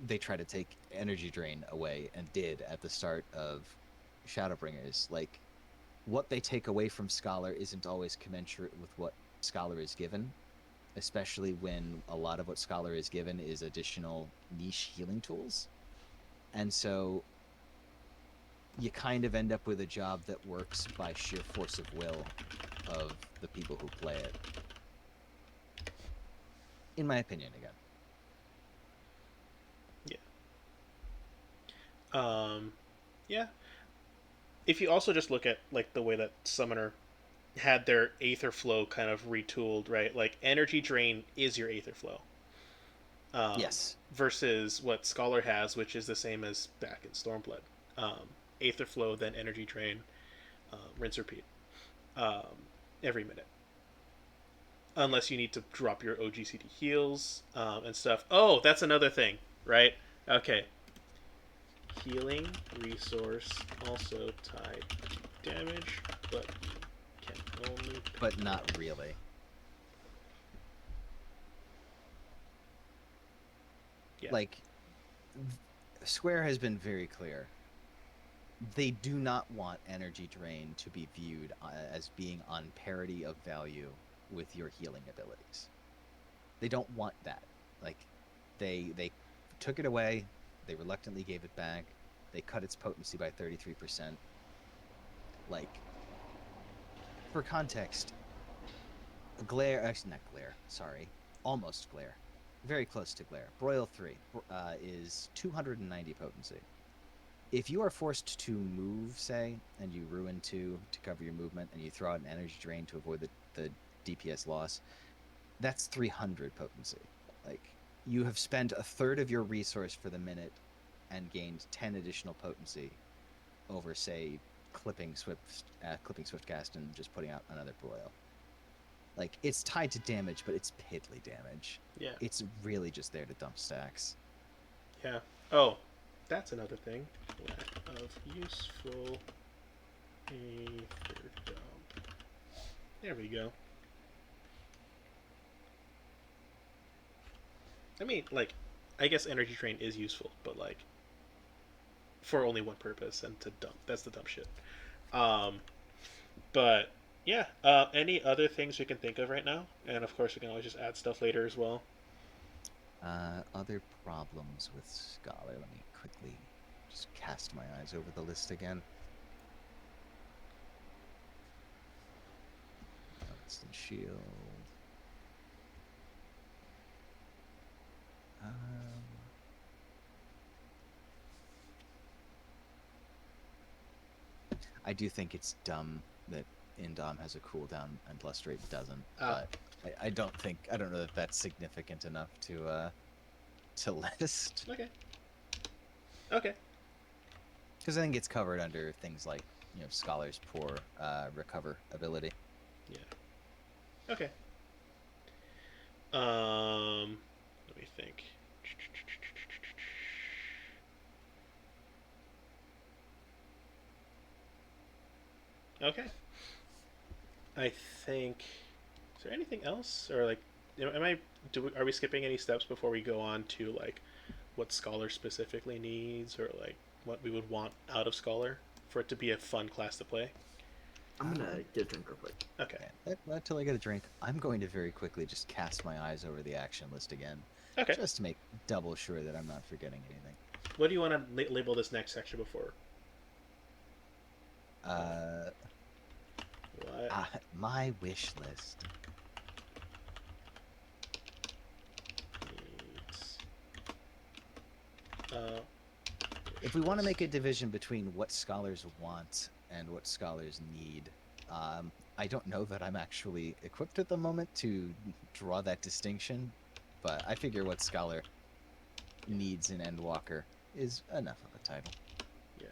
They try to take energy drain away and did at the start of Shadowbringers. Like, what they take away from Scholar isn't always commensurate with what Scholar is given, especially when a lot of what Scholar is given is additional niche healing tools. And so you kind of end up with a job that works by sheer force of will of the people who play it. In my opinion, again. Yeah. If you also just look at like the way that Summoner had their Aether Flow kind of retooled, right? Like Energy Drain is your Aether Flow. Yes. Versus what Scholar has, which is the same as back in Stormblood. Aether Flow, then Energy Drain, rinse, repeat. Um, every minute. Unless you need to drop your OGCD heals and stuff. Oh, that's another thing, right? Okay. Healing resource also tied to damage, but can only. But not really. Yeah. Like, Square has been very clear. They do not want Energy Drain to be viewed as being on parity of value with your healing abilities. They don't want that. Like, they took it away. They reluctantly gave it back. They cut its potency by 33%. Like, for context, actually not Glare, sorry, almost Glare. Very close to Glare. Broil 3 is 290 potency. If you are forced to move, say, and you ruin 2 to cover your movement, and you throw out an Energy Drain to avoid the DPS loss, that's 300 potency. Like, you have spent a third of your resource for the minute and gained 10 additional potency over, say, clipping Swiftcast and just putting out another Broil. Like, it's tied to damage, but it's piddly damage. Yeah. It's really just there to dump stacks. Yeah. Oh, that's another thing. Lack of useful Aether Dump. There we go. I mean, like, I guess Energy Drain is useful, but like, for only one purpose, and to dump. That's the dumb shit. But yeah. Any other things we can think of right now? And of course, we can always just add stuff later as well. Other problems with Scholar. Let me quickly just cast my eyes over the list again. Instant shield. I do think it's dumb that Indom has a cooldown and Lustrate doesn't, but I don't know that that's significant enough to list. Okay. Okay. Because I think it's covered under things like, Scholar's poor recover ability. Yeah. Okay. Let me think. Okay. I think. Is there anything else, or like, are we skipping any steps before we go on to like what Scholar specifically needs, or like what we would want out of Scholar for it to be a fun class to play? I'm gonna get a drink real quick. Okay. Until I get a drink, I'm going to very quickly just cast my eyes over the action list again. Okay. Just to make double sure that I'm not forgetting anything. What do you want to label this next section before? What? My wish list. Needs. If we want to make a division between what scholars want and what scholars need, I don't know that I'm actually equipped at the moment to draw that distinction, but I figure what scholar needs in Endwalker is enough of a title. Yeah.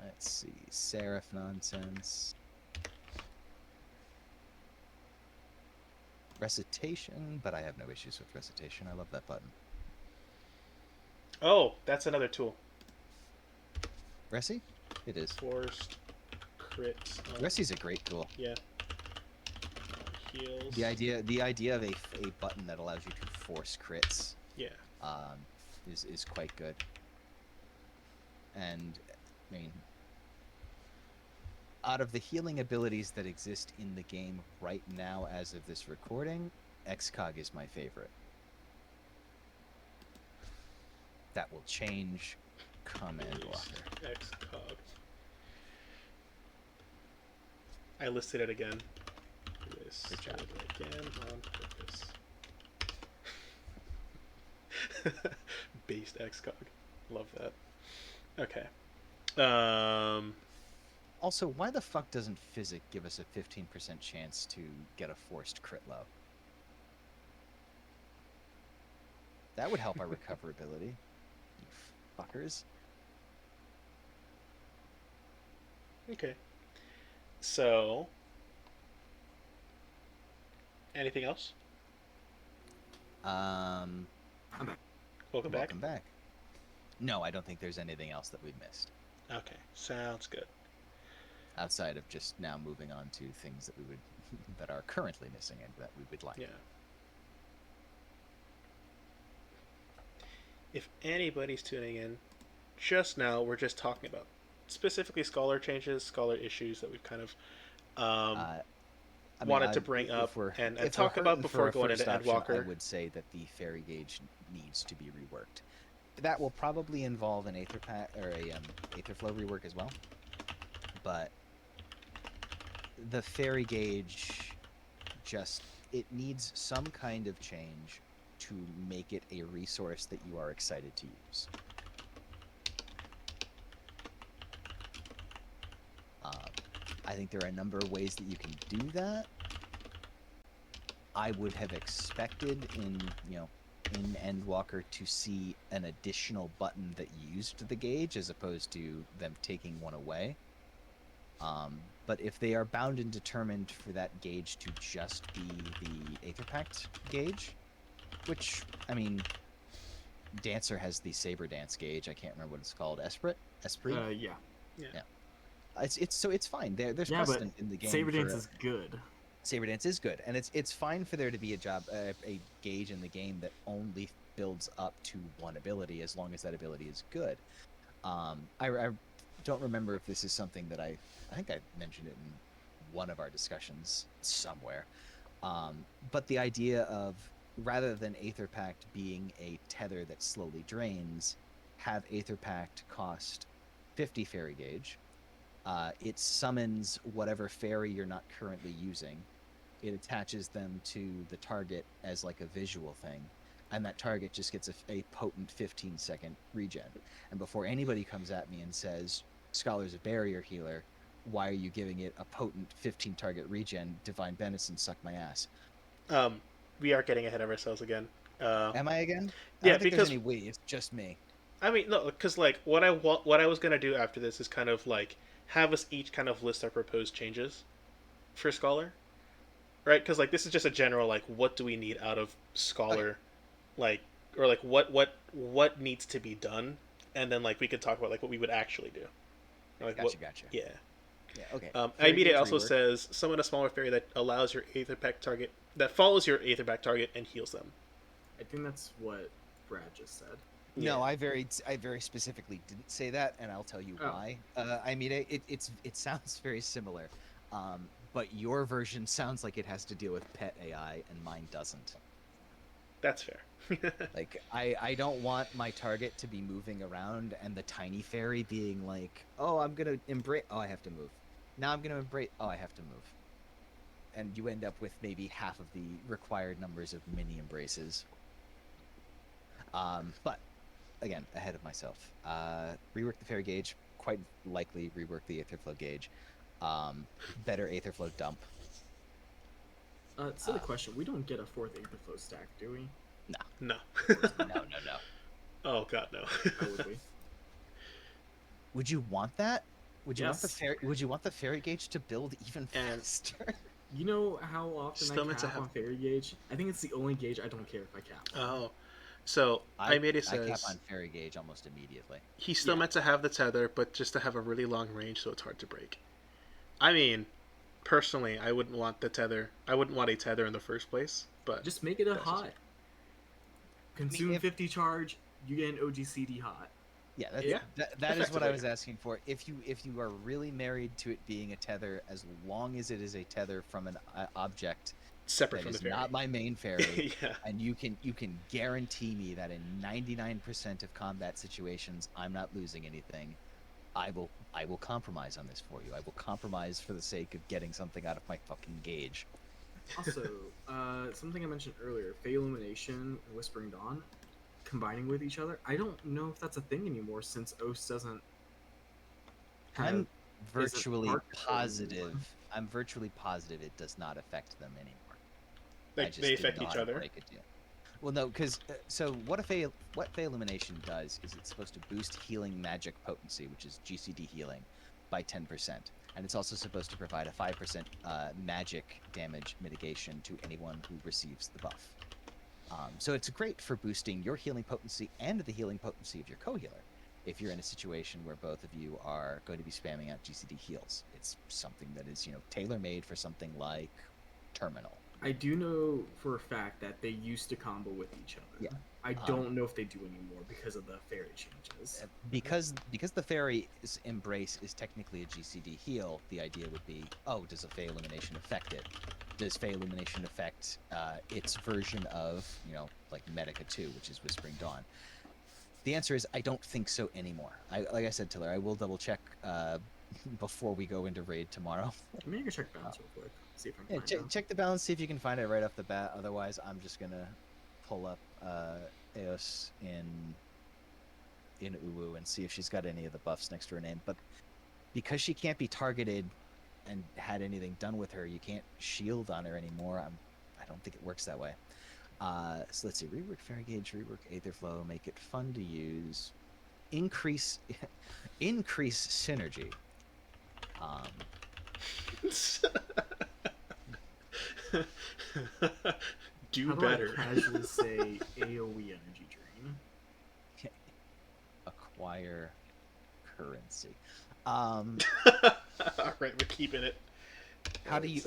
Let's see, Seraph nonsense. Recitation, but I have no issues with recitation. I love that button. Oh, that's another tool. Reci? It is. Forced crits. Reci's a great tool. Yeah. Heals. The idea of a button that allows you to force crits. Yeah. Is quite good. And I mean, Out of the healing abilities that exist in the game right now, as of this recording, XCOG is my favorite. That will change come Endwalker. XCOG. I listed it again. Good job. Again on purpose. Based XCOG. Love that. Okay. Also, why the fuck doesn't Physic give us a 15% chance to get a forced crit low? That would help our recoverability. You fuckers. Okay. So, anything else? Um, Welcome back. welcome back. No, I don't think there's anything else that we've missed. Okay, sounds good. Outside of just now moving on to things that we would that are currently missing and that we would like. Yeah. If anybody's tuning in, just now we're just talking about specifically scholar changes, scholar issues that we've kind of wanted to bring up and talk about before going into Endwalker. I would say that the fairy gauge needs to be reworked. That will probably involve an Aether pack or a Aetherflow rework as well. But the fairy gauge it needs some kind of change to make it a resource that you are excited to use. I think there are a number of ways that you can do that. I would have expected in Endwalker to see an additional button that used the gauge as opposed to them taking one away. But if they are bound and determined for that gauge to just be the Aether Pact gauge, which, I mean, Dancer has the Saber Dance gauge. I can't remember what it's called. Esprit? Yeah. It's fine. There's Yeah, precedent in the game. Saber Dance is good. Saber Dance is good, and it's fine for there to be a gauge in the game that only builds up to one ability as long as that ability is good. I don't remember if this is something that I think I mentioned it in one of our discussions somewhere. But the idea of rather than Aether Pact being a tether that slowly drains, have Aether Pact cost 50 fairy gauge. It summons whatever fairy you're not currently using. It attaches them to the target as like a visual thing, and that target just gets a potent 15-second regen. And before anybody comes at me and says, Scholar's a barrier healer, why are you giving it a potent 15-target regen? Divine Benison, suck my ass. We are getting ahead of ourselves again. Am I again? Yeah, I don't think because there's any we. It's just me. I mean, no, because like what I was gonna do after this is kind of like have us each kind of list our proposed changes for Scholar, right? Because like this is just a general like what do we need out of Scholar, Okay. like or like what needs to be done, and then like we could talk about like what we would actually do. Or, like, Gotcha. Yeah. Yeah, okay. Aimide also says summon a smaller fairy that allows your Aether Pact target that follows your Aether Pact target and heals them. I think that's what Brad just said. No, Yeah. I very specifically didn't say that, and I'll tell you why. I mean, it sounds very similar, but your version sounds like it has to deal with pet AI, and mine doesn't. That's fair. Like, I don't want my target to be moving around, and the tiny fairy being like, "Oh, I'm gonna embrace. Oh, I have to move. Now I'm gonna embrace. Oh, I have to move." And you end up with maybe half of the required numbers of mini embraces. But again, ahead of myself. Rework the fairy gauge. Quite likely rework the Aetherflow gauge. Better Aetherflow dump. Silly question. We don't get a fourth Aetherflow stack, do we? No. No. Oh god, no. How would we? Would you want that? Would you want the Yes. Would you want the fairy gauge to build even And- faster? You know how often Still I meant to cap have- on fairy gauge? I think it's the only gauge I don't care if I cap. Oh. So Aimide says I cap on fairy gauge almost immediately. he's still Yeah. meant to have the tether, but just to have a really long range so it's hard to break. I mean, personally, I wouldn't want the tether. I wouldn't want a tether in the first place, but Just make it a That's just hot. Consume if- 50 charge, you get an OGCD hot. Yeah, that's, Yeah, that is what I effectively. was asking for. If you are really married to it being a tether, as long as it is a tether from an object Separate that from the is fairy. not my main fairy, Yeah. and you can guarantee me that in 99% of combat situations I'm not losing anything, I will compromise on this for you. I will compromise for the sake of getting something out of my fucking gauge. Also, something I mentioned earlier, Fey Illumination and Whispering Dawn combining with each other. I don't know if that's a thing anymore since OS doesn't have I'm isn't virtually marketable anymore. positive. I'm virtually positive it does not affect them anymore. I Like, they just didn't affect know how each to other. break it to you. Well, no, because so what Fey Illumination does is it's supposed to boost healing magic potency, which is GCD healing, by 10%, and it's also supposed to provide a 5% magic damage mitigation to anyone who receives the buff. So it's great for boosting your healing potency and the healing potency of your co-healer. If you're in a situation where both of you are going to be spamming out GCD heals, it's something that is tailor-made for something like Terminal. I do know for a fact that they used to combo with each Yeah. other. I Um, don't know if they do anymore because of the fairy changes. because the fairy's embrace is technically a GCD heal, the idea would be, oh, does a Fey Illumination affect it? Does Fey Illumination affect its version of, like Medica 2, which is Whispering Dawn? The answer is I don't think so anymore. Like I said, Tiller, I will double check before we go into raid tomorrow. I mean, I can check balance real quick, see if I Yeah, can find out. check the balance, see if you can find it right off the bat. Otherwise, I'm just gonna pull up Eos in Uwu and see if she's got any of the buffs next to her name. But because she can't be targeted and had anything done with her, you can't shield on her anymore. I don't think it works that way. So let's see. Rework Fairy Gauge, rework Aetherflow, make it fun to use, increase increase synergy. Do How do better. I casually say AoE energy drain? Acquire currency. All right, we're keeping it. How do you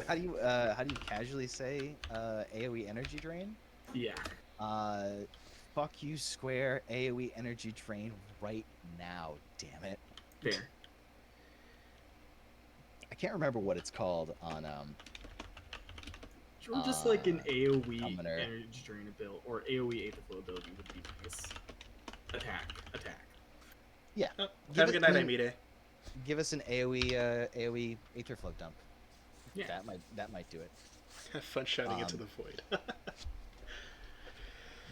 casually say AoE energy drain? Yeah, Uh, fuck you, Square. AoE energy drain right now. Damn it. fair. I can't remember what it's called on Or just like an AoE Summoner. energy drain ability or AoE Aetherflow ability would be nice. Attack. Yeah. Oh, Give have a it- good I night, mean, Amide. Give us an AoE Aetherflow dump. Yeah. That might do it. Have fun shouting into Um, the void.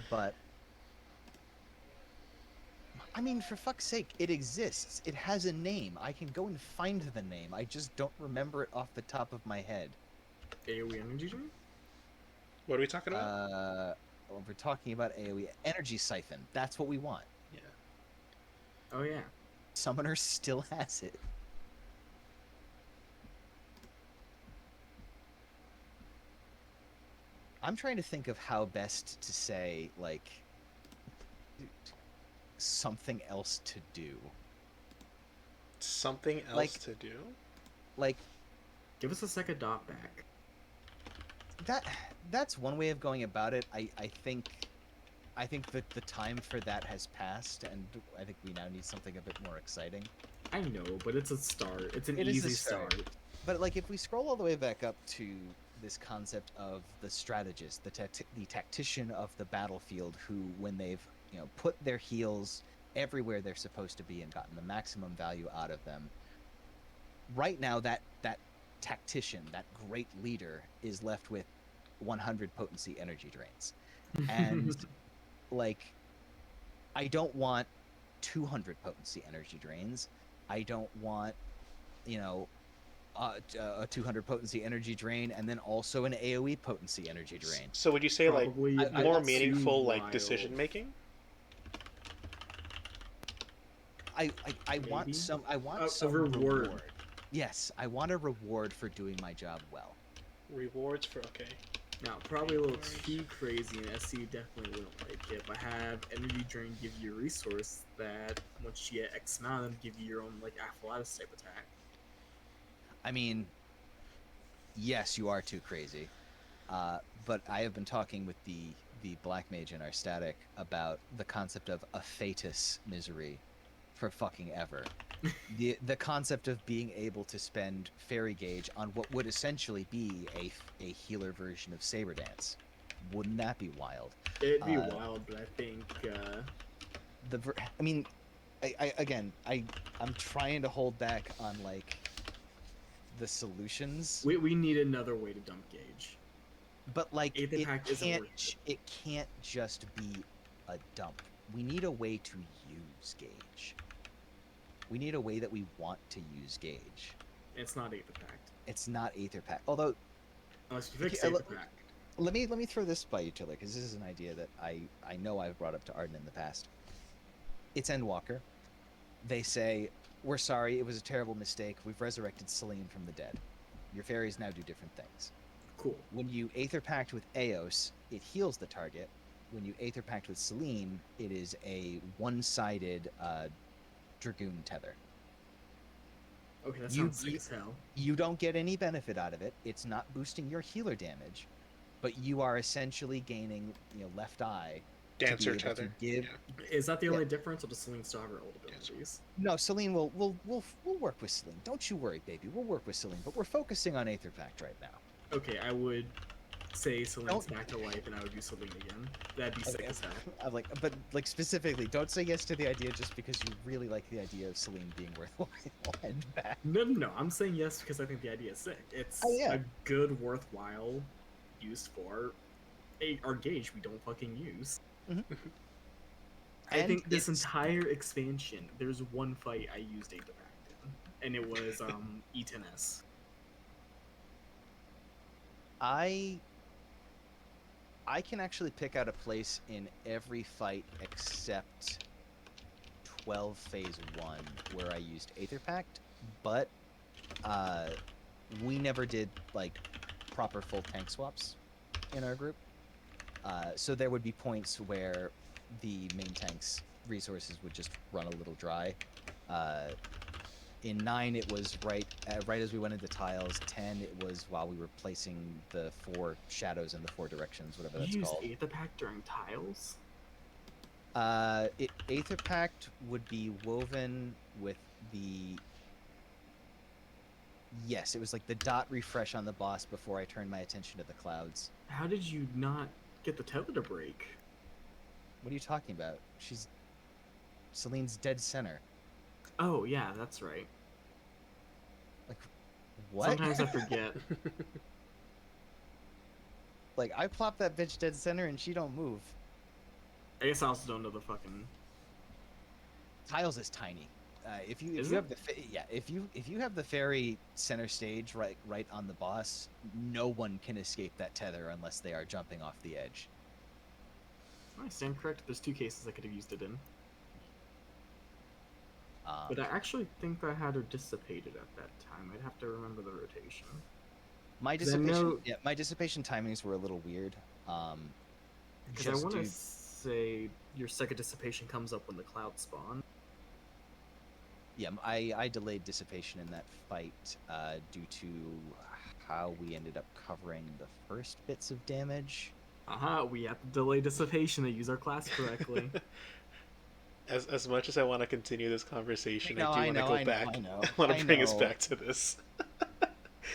But I mean, for fuck's sake, it exists. It has a name. I can go and find the name. I just don't remember it off the top of my head. AoE energy drain? What are we talking about? We're talking about AoE energy siphon. That's what we want. Yeah. Oh yeah. Summoner still has it. I'm trying to think of how best to say, like, something else to do. Something else Like- to do? Like, Give us a second dot back. that's one way of going about it. I think that the time for that has passed, and I think we now need something a bit more exciting. I know, but it's a start. It's an It is a easy start. start. But like, if we scroll all the way back up to this concept of the strategist, the tactician of the battlefield, who, when they've put their heals everywhere they're supposed to be and gotten the maximum value out of them, right now that tactician, that great leader, is left with 100 potency energy drains, and like, I don't want 200 potency energy drains. I don't want a 200 potency energy drain and then also an AoE potency energy drain. So would you say Probably like I- more too meaningful like wild. decision making? I want Maybe? some A reward. Yes, I want a reward for doing my job well. Rewards for okay. Now, probably a little too crazy, and SC definitely wouldn't like it. But have energy drain give you a resource that once you get X amount, it'll give you your own like Aphilatus type attack. I mean, yes, you are too crazy. But I have been talking with the black mage in our static about the concept of a Fatus misery, for fucking ever. The concept of being able to spend Fairy Gauge on what would essentially be a healer version of Saber Dance. Wouldn't that be wild? It'd be Uh, wild, but I think I mean, I'm trying to hold back on like the solutions, we need another way to dump Gauge. but like Aether Pact isn't can't worth it can't just be a dump. We need a way to use Gauge. We need a way that we want to use Gauge. It's not Aether Pact. It's not Aether Pact. Although, Unless you fix Okay, Aether Pact. let me throw this by you, Tiller, because this is an idea that I know I've brought up to Arden in the past. It's Endwalker. They say, we're sorry, it was a terrible mistake. We've resurrected Selene from the dead. Your fairies now do different things. Cool. When you Aether Pact with Eos, it heals the target. When you Aether Pact with Selene, it is a one-sided Dragoon tether. Okay, that You- sounds sick you- as hell. You don't get any benefit out of it. It's not boosting your healer damage, but you are essentially gaining, left eye. Dancer to be able tether. to give. Yeah. Is that the Yeah. only difference, or does Selene still have her old abilities? No, Selene we'll work with Selene. Don't you worry, baby. We'll work with Selene, but we're focusing on Aether Pact right now. Okay, I would say Selene's Don't- back to life, and I would do Selene again. That'd be sick Okay. as hell. I'm like, but like specifically, don't say yes to the idea just because you really like the idea of Selene being worthwhile and back. No. I'm saying yes because I think the idea is sick. It's Oh, yeah. a good, worthwhile use for our Gauge we don't fucking use. I And think this it's- entire expansion, there's one fight I used Aether Pact in, and it was E10S. I can actually pick out a place in every fight except 12 phase 1 where I used Aether Pact, but we never did like proper full tank swaps in our group. So there would be points where the main tank's resources would just run a little dry. In 9, it was right as we went into tiles. 10, it was while we were placing the 4 shadows in the 4 directions, whatever that's You used called. Aether Pact during tiles? Aether Pact would be woven with the. Yes, it was like the dot refresh on the boss before I turned my attention to the clouds. How did you not get the tether to break? What are you talking about? Selene's dead center. Oh, yeah, that's right. Like, what? Sometimes I forget. Like, I plop that bitch dead center and she don't move. I guess I also don't know the fucking. Tiles is tiny. If you Is have it? if you have the fairy center stage right on the boss, no one can escape that tether unless they are jumping off the edge. I stand correct. There's 2 cases I could have used it in. Um, But I actually think I had her dissipated at that time. I'd have to remember the rotation. my 'cause I dissipation, know- my dissipation timings were a little weird. Because I Just want to due- say your second dissipation comes up when the clouds spawn. yeah, I delayed dissipation in that fight due to how we ended up covering the first bits of damage. Aha, we have to delay dissipation to use our class correctly. As much as I want to continue this conversation, No, I do want to go back. I know. I want to bring us know. back to this.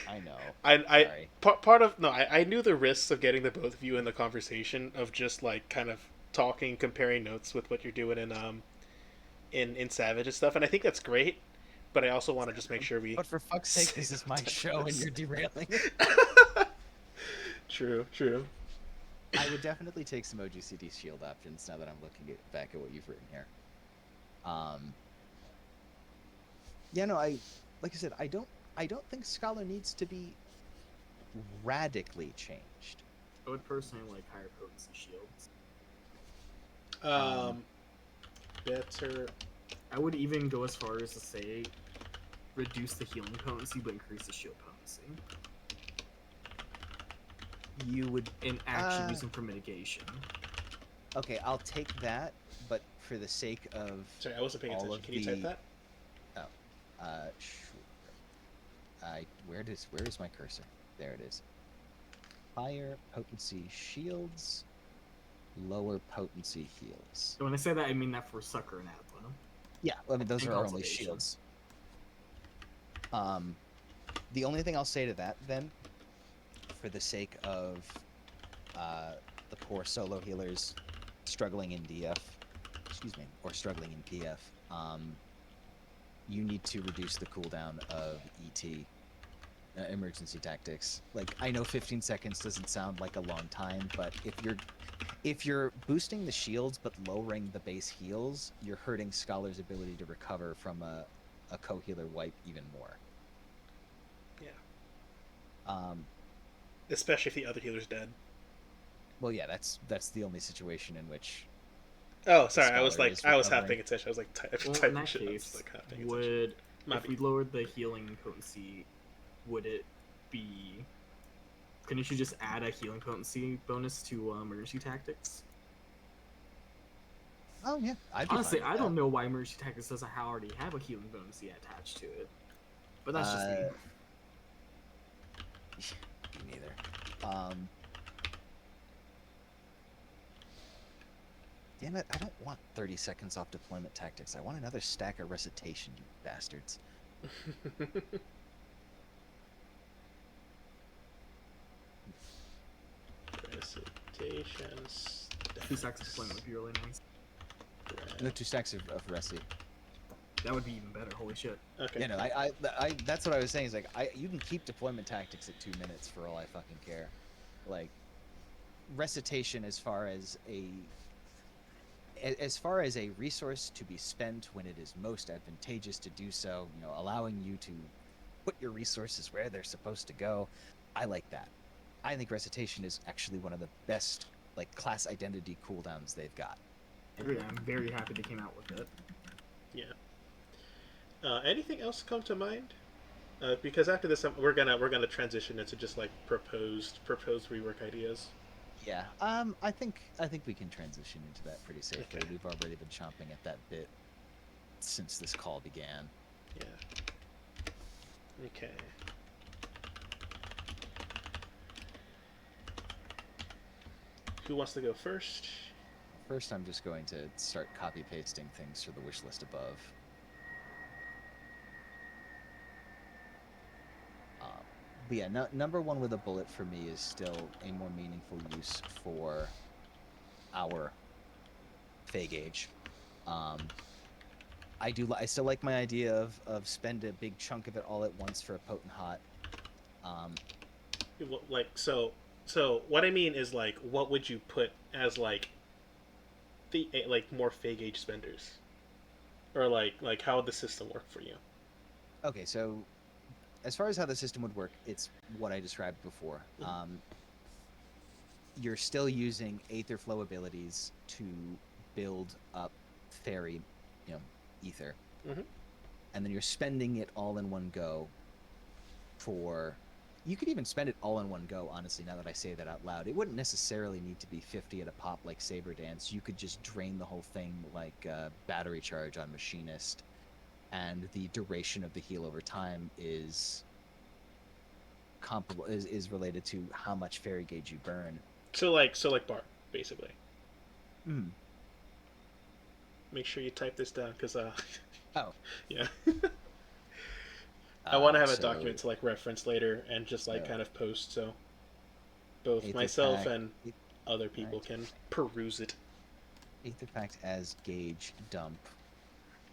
I know. I Sorry. part of no, I knew the risks of getting the both of you in the conversation of just like kind of talking, comparing notes with what you're doing in Savage and stuff, and I think that's great. But I also want to just make sure we. But for fuck's sake, this is my show and you're derailing it. True. I would definitely take some OGCD shield options now that I'm looking back at what you've written here. Yeah, no, like I said, I don't think Scholar needs to be radically changed. I would personally like higher potency shields. Better. I would even go as far as to say reduce the healing potency but increase the shield potency. You would And actually use them for mitigation. okay. I'll take that, but for the sake of Sorry, I wasn't paying all attention. of Can you type the- that? sure. Where is my cursor? There it is. Higher potency shields, lower potency heals. So when I say that, I mean that for Sucker and Atla. Yeah, I mean those And are our only consolidation. shields. The only thing I'll say to that then, for the sake of uh, the poor solo healers struggling in DF, excuse me, or struggling in PF, you need to reduce the cooldown of ET, emergency tactics. Like, I know 15 seconds doesn't sound like a long time, but if you're boosting the shields but lowering the base heals, you're hurting Scholar's ability to recover from a co-healer wipe even more. Yeah. Um, Especially if the other healer's dead. well, yeah, that's the only situation in which Oh, the sorry. Scholar is I was half recovering. paying attention. I was like Well, in typing that shit. I was just case, like half paying attention. would Might if be. we lowered the healing potency, would it be? Couldn't you just add a healing potency bonus to emergency tactics? Oh yeah, I'd be Honestly, fine with I that. don't know why emergency tactics doesn't already have a healing bonus attached to it, but that's just me. Me neither. Um, Damn it, I don't want 30 seconds off deployment tactics. I want another stack of recitation, you bastards. Recitations. 2 stacks of deployment would be really nice. No, 2 stacks of reci. That would be even better. Holy shit. Okay. You know, I that's what I was saying is like, you can keep deployment tactics at 2 minutes for all I fucking care. Like, recitation as far as a resource to be spent when it is most advantageous to do so, you know, allowing you to put your resources where they're supposed to go. I like that. I think recitation is actually one of the best like class identity cooldowns they've got. I'm very happy they came out with it. Yeah. Anything else come to mind? Because after this, we're gonna transition into just like proposed rework ideas. Yeah. I think we can transition into that pretty safely. Okay. We've already been chomping at that bit since this call began. Yeah. Okay. Who wants to go first? First, I'm just going to start copy pasting things for the wish list above. But yeah, number one with a bullet for me is still a more meaningful use for our Fey Gauge. I still like my idea of spend a big chunk of it all at once for a potent hot. Like so what I mean is like what would you put as like the like more Fey gauge spenders, or like how would the system work for you? Okay, so as far as how the system would work, it's what I described before. You're still using Aether Flow abilities to build up fairy, you know, ether, and then you're spending it all in one go. You could even spend it all in one go, honestly, now that I say that out loud. It wouldn't necessarily need to be 50 at a pop like Saber Dance. You could just drain the whole thing like battery charge on Machinist, and the duration of the heal over time is comparable, is related to how much fairy gauge you burn. So like bar basically. Mm. Make sure you type this down because Oh yeah. I want to have a so document to like reference later and just like kind of post so both Aether myself Pact, and other people can peruse it. Aether Pact as gauge dump,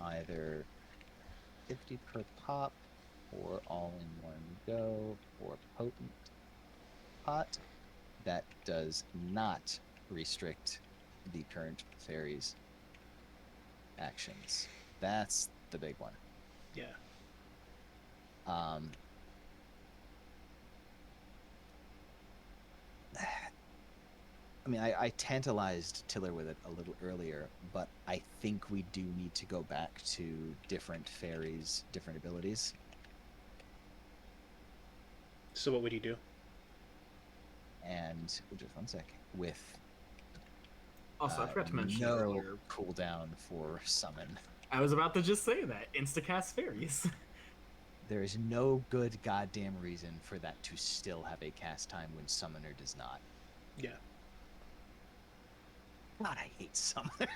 either 50 per pop or all in one go or potent pot. That does not restrict the current fairy's actions. That's the big one. Yeah. I mean, I tantalized Tiller with it a little earlier, but I think we do need to go back to different fairies, different abilities. So what would you do? And just one sec. With Also, I forgot to mention no earlier. cooldown for summon. I was about to just say that. Instacast fairies. There is no good goddamn reason for that to still have a cast time when Summoner does not. Yeah. God, I hate Summoner.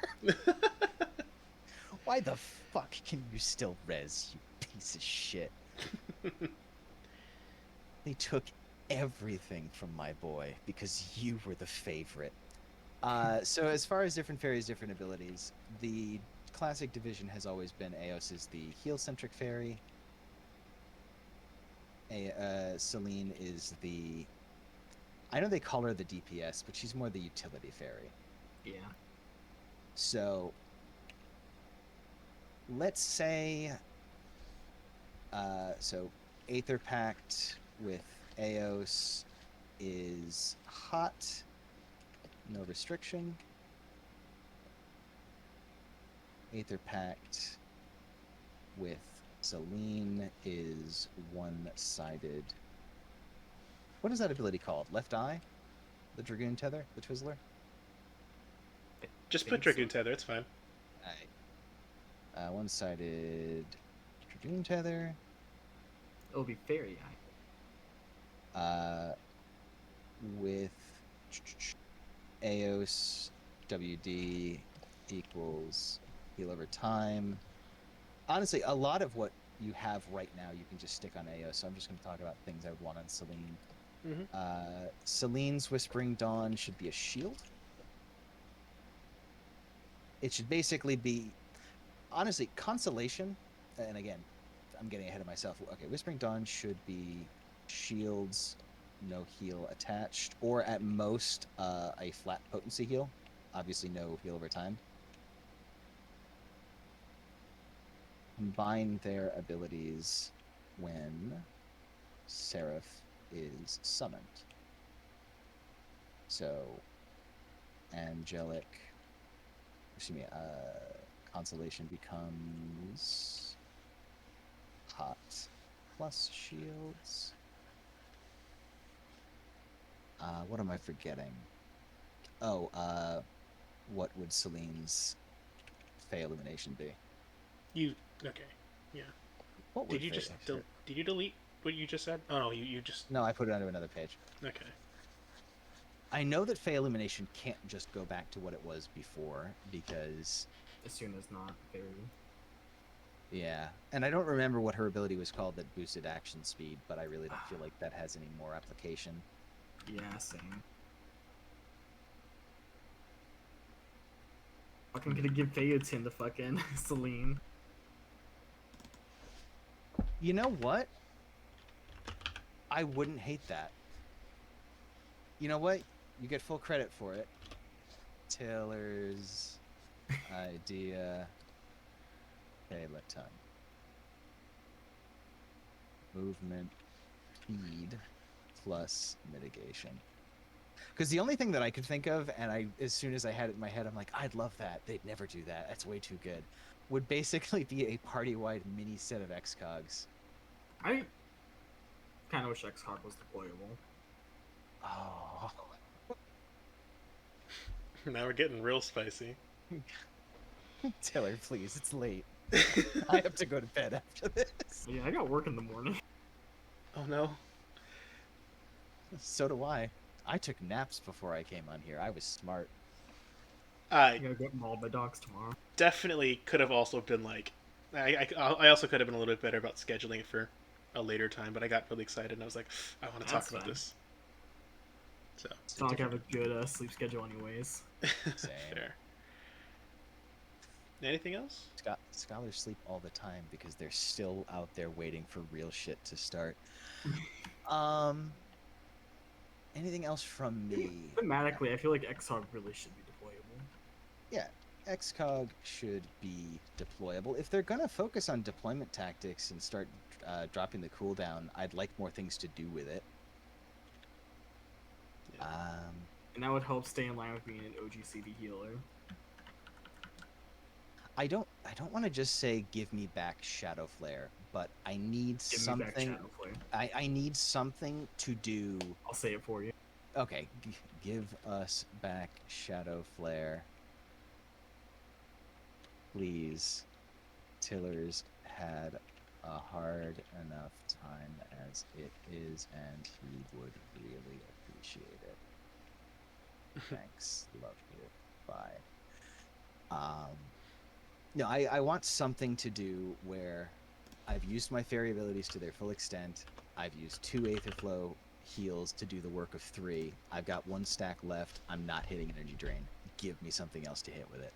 Why the fuck can you still res, you piece of shit? They took everything from my boy because you were the favorite. So as far as different fairies, different abilities, the classic division has always been Eos is the heal-centric fairy. Celine is the... I know they call her the DPS, but she's more the utility fairy. Yeah. So let's say... so Aether Pact with Eos is hot, no restriction. Aether Pact with Celine is one-sided. What is that ability called? Left Eye? The Dragoon Tether? The Twizzler? Just put Think Dragoon so. Tether, it's fine. One-sided Dragoon Tether. It'll be Fairy Eye. With Eos WD equals heal over time. Honestly, a lot of what you have right now you can just stick on Eos, so I'm just going to talk about things I would want on Celine. Mm-hmm. Celine's Whispering Dawn should be a shield. It should basically be, honestly, Consolation, and again, I'm getting ahead of myself. Okay, Whispering Dawn should be shields, no heal attached, or at most a flat potency heal. Obviously, no heal over time. Combine their abilities when Seraph is summoned. So, Consolation becomes hot plus shields. What am I forgetting? Oh, what would Celine's Fey Illumination be? Okay? Yeah. What would Did you Fey just actually- did you delete what you just said? Oh no, you just No, I put it onto another page. okay. I know that Fey Illumination can't just go back to what it was before because, As soon as not Fairy. yeah, and I don't remember what her ability was called that boosted action speed, but I really don't feel like that has any more application. Yeah, same. Fucking gonna give Phaeton to fucking Celine. You know what? I wouldn't hate that. You know what? You get full credit for it. Taylor's idea. Peloton. Movement speed plus mitigation. Because the only thing that I could think of, and as soon as I had it in my head, I'm like, I'd love that. They'd never do that. That's way too good. Would basically be a party-wide mini set of XCOGs. I kind of wish X-Hawk was deployable. Oh. Now we're getting real spicy. Taylor, please, it's late. I have to go to bed after this. Yeah, I got work in the morning. Oh no. So do I. I took naps before I came on here. I was smart. I I gotta get mauled by dogs tomorrow. definitely could have also been like, I also could have been a little bit better about scheduling for a later time, but I got really excited and I was like, I want to talk That's about fine. this. So It's not like I have a good sleep schedule anyways. Same. fair. Anything else? Scholars sleep all the time because they're still out there waiting for real shit to start. Anything else from me? Thematically, I feel like X-Hawk really should be deployable. Yeah, XCOG should be deployable. If they're gonna focus on deployment tactics and start dropping the cooldown, I'd like more things to do with it. Yeah. And that would help stay in line with being an OGCV healer. I don't want to just say give me back Shadow Flare, but I need Give me back something. Shadow Flare. I need something to do. I'll say it for you. Okay, give us back Shadow Flare, please. Tiller's had a hard enough time as it is, and he would really appreciate it. Thanks, love you, bye. No, I want something to do where I've used my fairy abilities to their full extent. I've used 2 Aetherflow heals to do the work of 3. I've got 1 stack left. I'm not hitting Energy Drain. Give me something else to hit with it.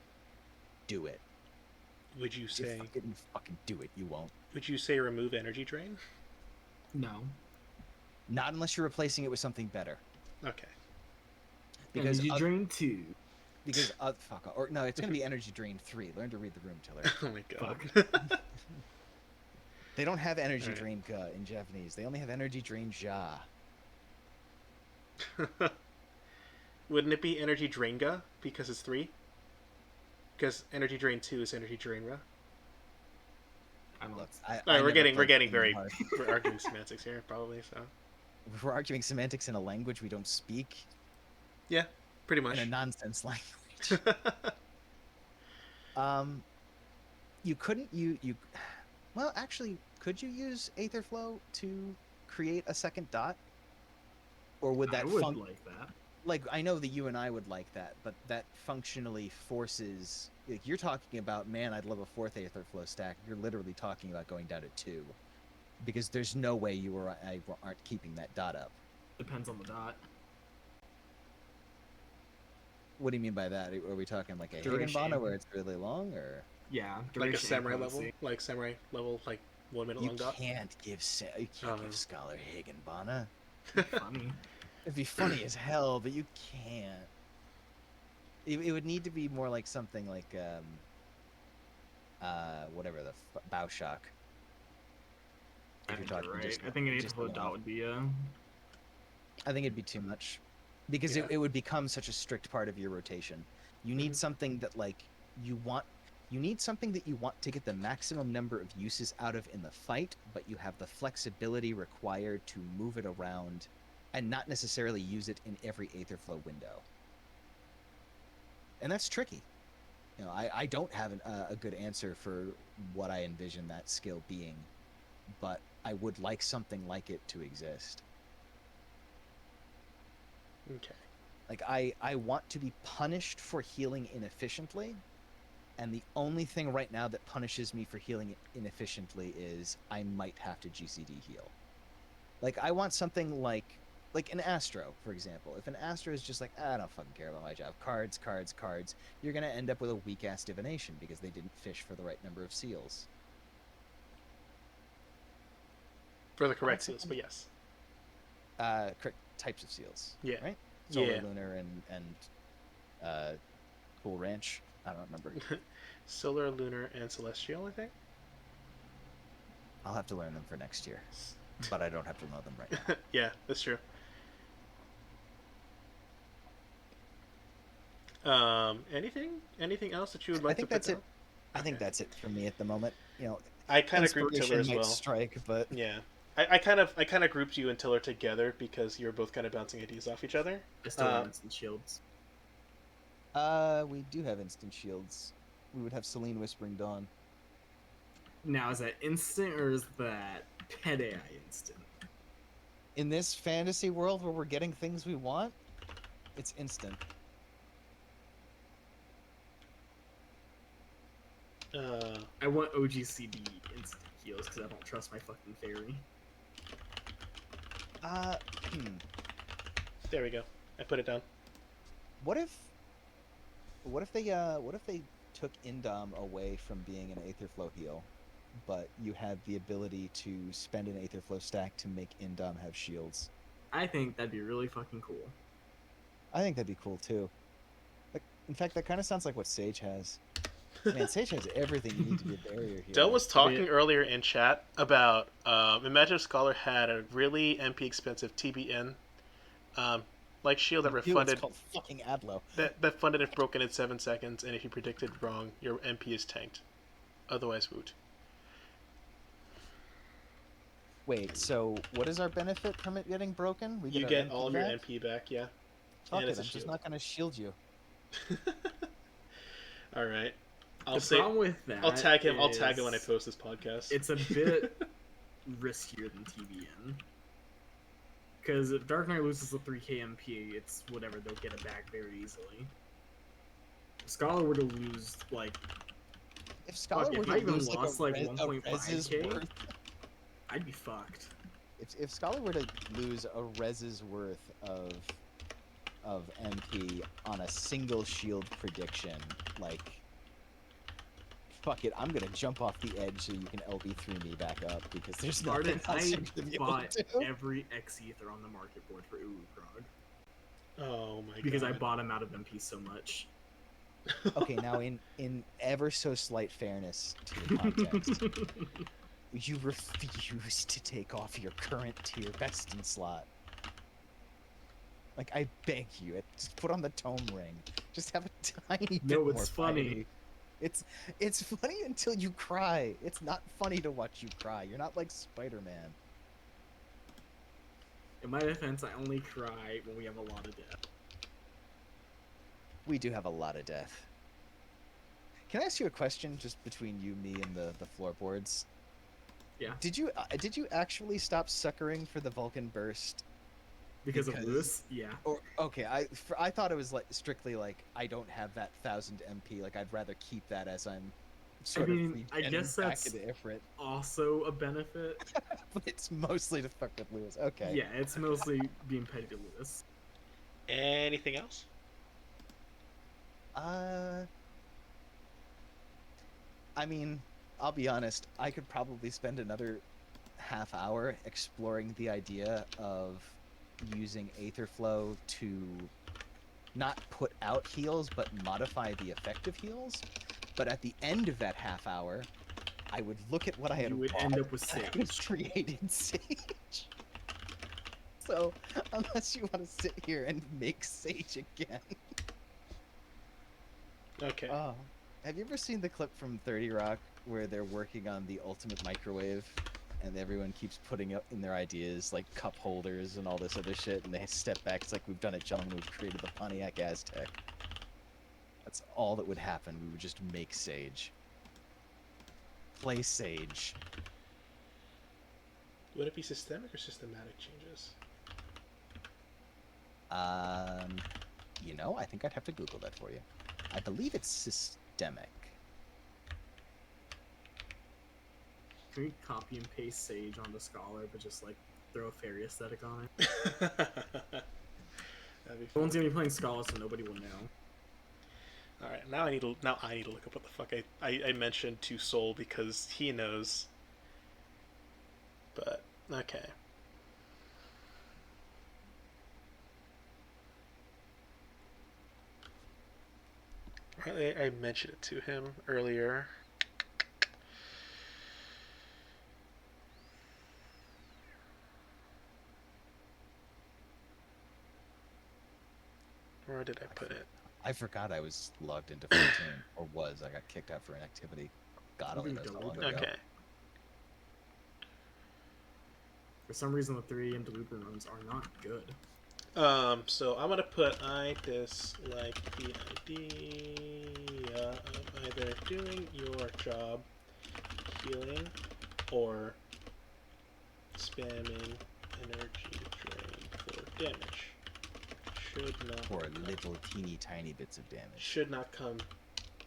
Do it. Would you Just say? fucking do it. You won't. Would you say remove energy drain? No. Not unless you're replacing it with something better. Okay. Because Energy Drain 2. Because fuck off. Or no, it's gonna be Energy Drain 3. Learn to read the room, Tiller. Oh my god. They don't have Energy Alright. Drain Ga in Japanese. They only have Energy Drain Ja. Wouldn't it be energy drainga because it's 3? Because energy drain 2 is energy drainra. I don't Look, All right, we're getting very hard. we're arguing semantics here probably. So If we're arguing semantics in a language we don't speak, yeah, pretty much. in a nonsense language. You couldn't you well actually could you use Aetherflow to create a second dot? Or would that I would like that. like I know that you and I would like that, but that functionally forces like, you're talking about, man, I'd love a 4th Aetherflow stack. You're literally talking about going down to 2. Because there's no way you or I aren't keeping that dot up. Depends on the dot. What do you mean by that? Are we talking like a Duration. Higginbana where it's really long, or Yeah. Like a duration and samurai level, potency. like samurai level, like 1 minute you long dot. can't give Scholar Higginbana. Funny. It'd be funny as hell, but you can't. It would need to be more like something like whatever the Bioshock. I If think you're you're talking right. just I think an just 8th dot would be I think it'd be too much, because Yeah. it would become such a strict part of your rotation. You need Mhm. something that like you want. You need something that you want to get the maximum number of uses out of in the fight, but you have the flexibility required to move it around, and not necessarily use it in every Aetherflow window. And that's tricky. You know, I don't have a good answer for what I envision that skill being, but I would like something like it to exist. Okay. Like I want to be punished for healing inefficiently, and the only thing right now that punishes me for healing inefficiently is I might have to GCD heal. Like I want something like an Astro, for example. If an Astro is just like, I don't fucking care about my job, cards, you're gonna end up with a weak ass divination because they didn't fish for the right number of seals. For the correct seals, but yes. Correct types of seals. Yeah. Right? Solar, Yeah. lunar, and Cool Ranch. I don't remember. Solar, lunar, and celestial, I think. I'll have to learn them for next year, but I don't have to know them right now. Yeah, that's true. Anything else that you would like I think to put that's it. down? I think Okay. that's it for me at the moment. You know, I kind of grouped inspiration Tiller as might well. strike, but Yeah, I kind of grouped you and Tiller together because you were both kind of bouncing ideas off each other. I still have instant shields. we do have instant shields. We would have Celine Whispering Dawn. Now, is that instant or is that pet AI instant? In this fantasy world where we're getting things we want, it's instant. I want OGCD instant heals because I don't trust my fucking fairy. There we go. I put it down. What if they took Indom away from being an Aetherflow heal, but you had the ability to spend an Aetherflow stack to make Indom have shields? I think that'd be really fucking cool. I think that'd be cool too. Like, in fact, that kind of sounds like what Sage has. Man, Sage has everything you need to be a barrier here. Del was talking earlier in chat about Imagine Scholar had a really MP expensive TBN like shield that It's refunded called fucking Adlo. that funded if broken in 7 seconds, and if you predicted wrong, your MP is tanked. Otherwise, woot. Wait, so what is our benefit from it getting broken? We You our get MP all of your back? MP back, yeah. Fuck and it, it's a I'm just shield. not gonna shield you. All right. The problem with that I'll tag him. I'll tag him is when I post this podcast. It's a bit riskier than TBN. Because if Dark Knight loses a 3k MP, it's whatever, they'll get it back very easily. If Scholar were to lose, like, If Scholar Fuck, were if to I even lose like lost a, like res- a res's 1.5k, worth, I'd be fucked. if Scholar were to lose a res's worth of MP on a single shield prediction, like, fuck it, I'm gonna jump off the edge so you can LB through me back up because there's nothing Spartan, else I you're gonna be able bought to do. every X ether on the market board for Uwu Krog Oh my because I god. bought him out of MP so much. Okay, now in ever so slight fairness to the context, you refuse to take off your current tier besting slot. Like, I beg you, just put on the tome ring. Just have a tiny bit No, more it's funny. piety. It's funny until you cry. It's not funny to watch you cry. You're not like Spider-Man. In my defense, I only cry when we have a lot of death. We do have a lot of death. Can I ask you a question just between you, me, and the floorboards? Yeah. Did you actually stop suckering for the Vulcan burst? Because of Because- Lewis? Yeah. Or okay, I thought it was like strictly like I don't have that 1000 MP. Like I'd rather keep that as I'm sort mean, of I guess back that's- into Ifrit, Also a benefit. but it's mostly to fuck with Lewis. Okay. Yeah, it's mostly being petty to Lewis. Anything else? I mean, I'll be honest. I could probably spend another half hour exploring the idea of using Aetherflow to not put out heals, but modify the effective heals. But at the end of that half hour, I would look at what I had You would bought, end up with and I would Sage. create in Sage. So, unless you want to sit here and make Sage again. Okay. Have you ever seen the clip from 30 Rock where they're working on the ultimate microwave and everyone keeps putting up in their ideas like cup holders and all this other shit and they step back, it's like, we've done it, gentlemen, we've created the Pontiac Aztec. That's all that would happen. We would just make Sage. Play Sage. Would it be systemic or systematic changes? You know, I think I'd have to Google that for you. I believe it's systemic. Can we copy and paste Sage onto Scholar, but just like throw a fairy aesthetic on it? That'd be No fun. one's gonna be playing Scholar, so nobody will know. All right, now I need to look up what the fuck I mentioned to Soul because he knows. But okay. I mentioned it to him earlier. Where did I put it? I forgot I was logged into 14, or was. I got kicked out for inactivity. God only knows how long ago. Okay. For some reason, the 3 and Deluber runs are not good. So I'm gonna put I dislike the idea of either doing your job, healing, or spamming energy drain for damage. Should not For little teeny tiny bits of damage. should not come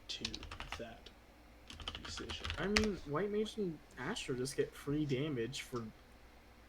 to that decision. I mean, White Mage and Astro just get free damage for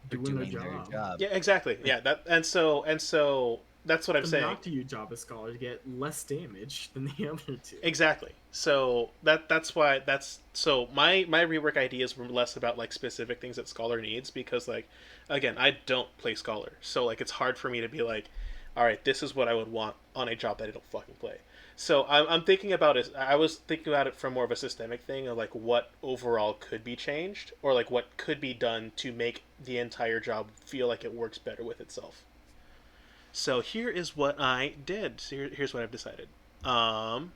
doing their job. Yeah, exactly. Yeah, that and so that's what I'm The saying. not to use Java Scholars get less damage than the other two. Exactly. So that's why my rework ideas were less about like specific things that Scholar needs because like again I don't play Scholar, so like it's hard for me to be like, all right, this is what I would want on a job that I don't fucking play. So I'm thinking about it. I was thinking about it from more of a systemic thing of like what overall could be changed or like what could be done to make the entire job feel like it works better with itself. So here is what I did. So here's what I've decided. I'm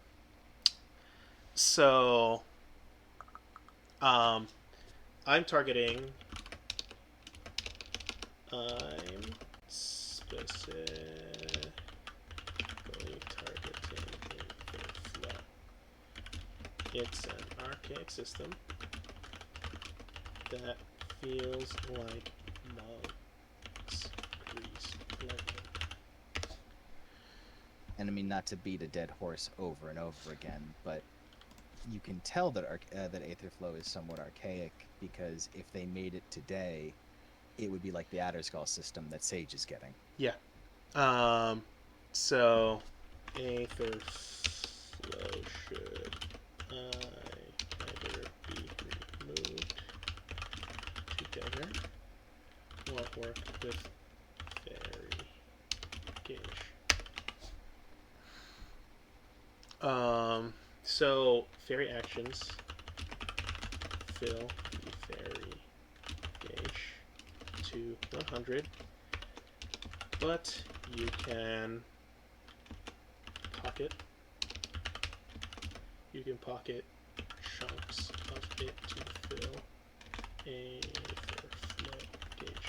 targeting. I'm specifically targeting Aetherflow. It's an archaic system that feels like mugs greased lightning. And I mean, not to beat a dead horse over and over again, but you can tell that that Aetherflow is somewhat archaic, because if they made it today, it would be like the Adderskull system that Sage is getting. Yeah. So Aether Flow should either be removed together or work with Fairy Gauge. So Fairy actions fill the Fairy Gauge to 100, but you can pocket chunks of it to fill a flow gauge.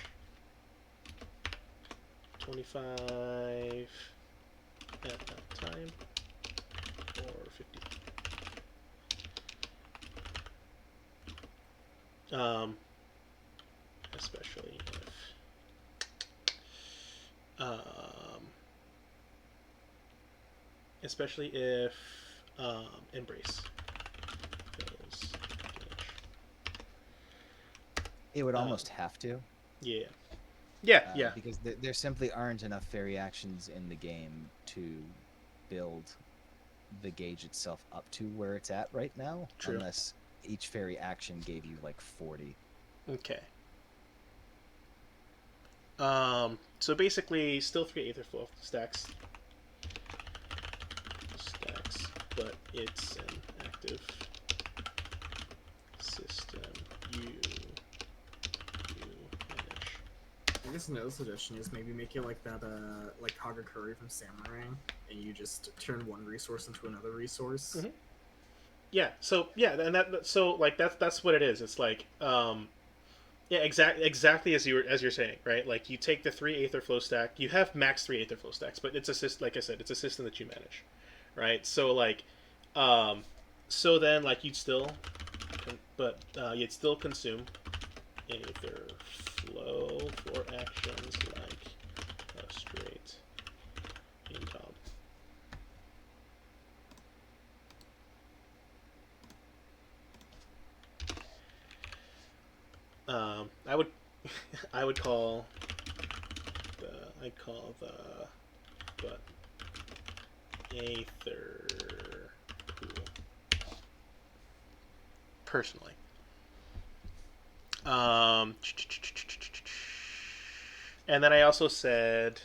25 at that time, or 50. Especially if Embrace fills gauge. It would almost have to. Yeah. Because there simply aren't enough fairy actions in the game to build the gauge itself up to where it's at right now. True. Unless each fairy action gave you like 40. Okay. So basically, still 3 Aetherflow stacks, but it's an active system. You manage. I guess another suggestion is maybe make it like that, like Kagakuri from Samurai, and you just turn one resource into another resource. Mm-hmm. Yeah. So that's what it is. It's like yeah, exactly as you're saying, right? Like you take the 3 Aetherflow stack, you have max 3 Aetherflow stacks, but it's like I said, it's a system that you manage, right? So like, so then like you'd still consume Aetherflow for actions like a straight income. I would call the Aether pool personally. And then I also said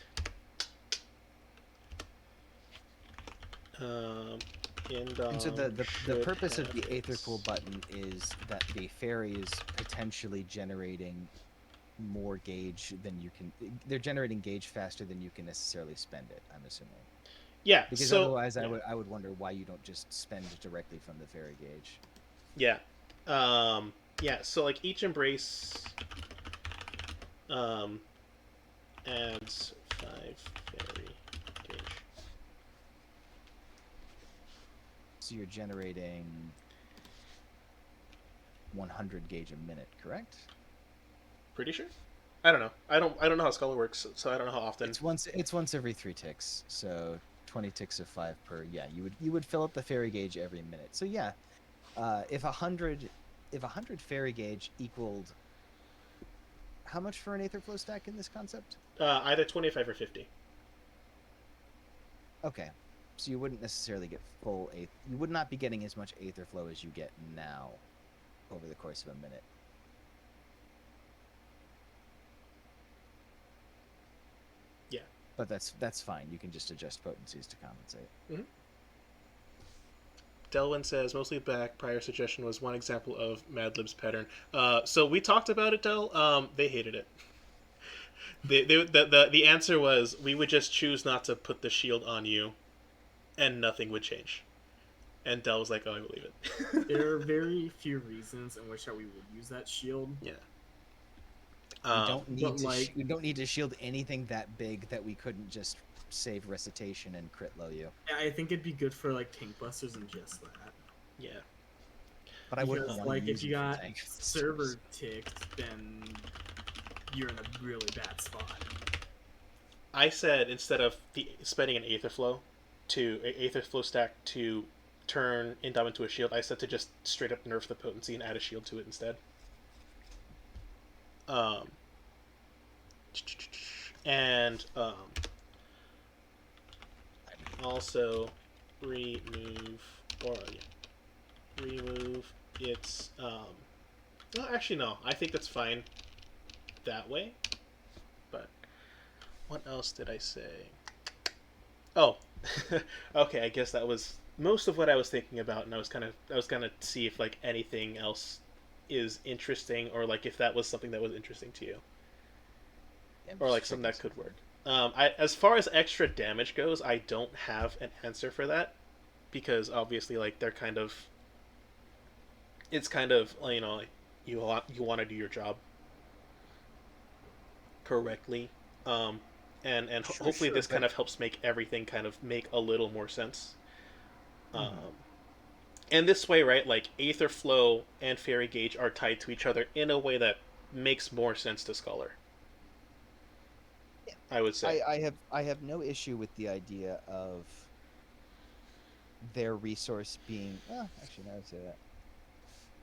And so the purpose of the Aetherflow button is that the fairy is potentially generating more gauge than you can. They're generating gauge faster than you can necessarily spend it, I'm assuming. Yeah. Because so, otherwise, yeah. I would wonder why you don't just spend directly from the fairy gauge. Yeah. Yeah. So like each embrace adds 5 fairy gauge. So you're generating 100 gauge a minute, correct? Pretty sure. I don't know. I don't know how Scholar works, so I don't know how often. It's once every 3 ticks, so 20 ticks of 5 per. Yeah, you would fill up the fairy gauge every minute. So yeah, if 100 fairy gauge equaled how much for an Aetherflow stack in this concept? Either 25 or 50. Okay, so you wouldn't necessarily get full you would not be getting as much Aetherflow as you get now over the course of a minute. Yeah. But that's fine. You can just adjust potencies to compensate. Mm-hmm. Delwyn says, mostly back, prior suggestion was one example of Madlib's pattern. So we talked about it, Del. They hated it. The answer was, we would just choose not to put the shield on you, and nothing would change. And Del was like, oh, I believe it. There are very few reasons in which we would use that shield. Yeah. We don't need to shield anything that big that we couldn't just save recitation and crit low you. Yeah, I think it'd be good for like tank busters and just that. Yeah. But I wouldn't want like to use if you got tank server ticked, then you're in a really bad spot. I said instead of spending an Aetherflow stack to turn Indom into a shield. I said to just straight up nerf the potency and add a shield to it instead. Um, and also remove or remove its. Well, actually, no. I think that's fine that way. But what else did I say? Oh, okay. I guess that was most of what I was thinking about, and I was gonna see if like anything else is interesting, or like if that was something that was interesting to you, Yeah, I'm or just like something checking that could something. work. As far as extra damage goes, I don't have an answer for that because obviously, like they're kind of, it's kind of like, you want to do your job correctly, um, and hopefully Sure, this kind but of helps make everything kind of make a little more sense. Mhm. Um, and this way, right, like Aether Flow and Fairy Gauge are tied to each other in a way that makes more sense to Scholar. Yeah, I would say. I have no issue with the idea of their resource being. Well, actually, now I say that.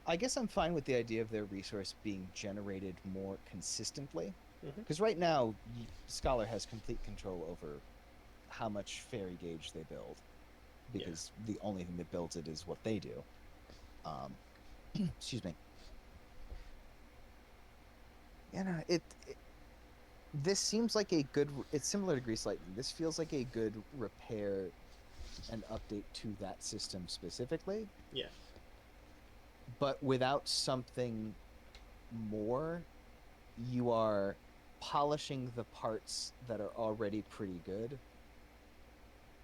I guess I'm fine with the idea of their resource being generated more consistently. Hmm. Because right now, Scholar has complete control over how much fairy gauge they build. Yeah. Because the only thing that builds it is what they do. Um, excuse me. You know, this seems like a good. It's similar to Grease Lightning. This feels like a good repair and update to that system specifically, Yeah. but without something more, you are polishing the parts that are already pretty good,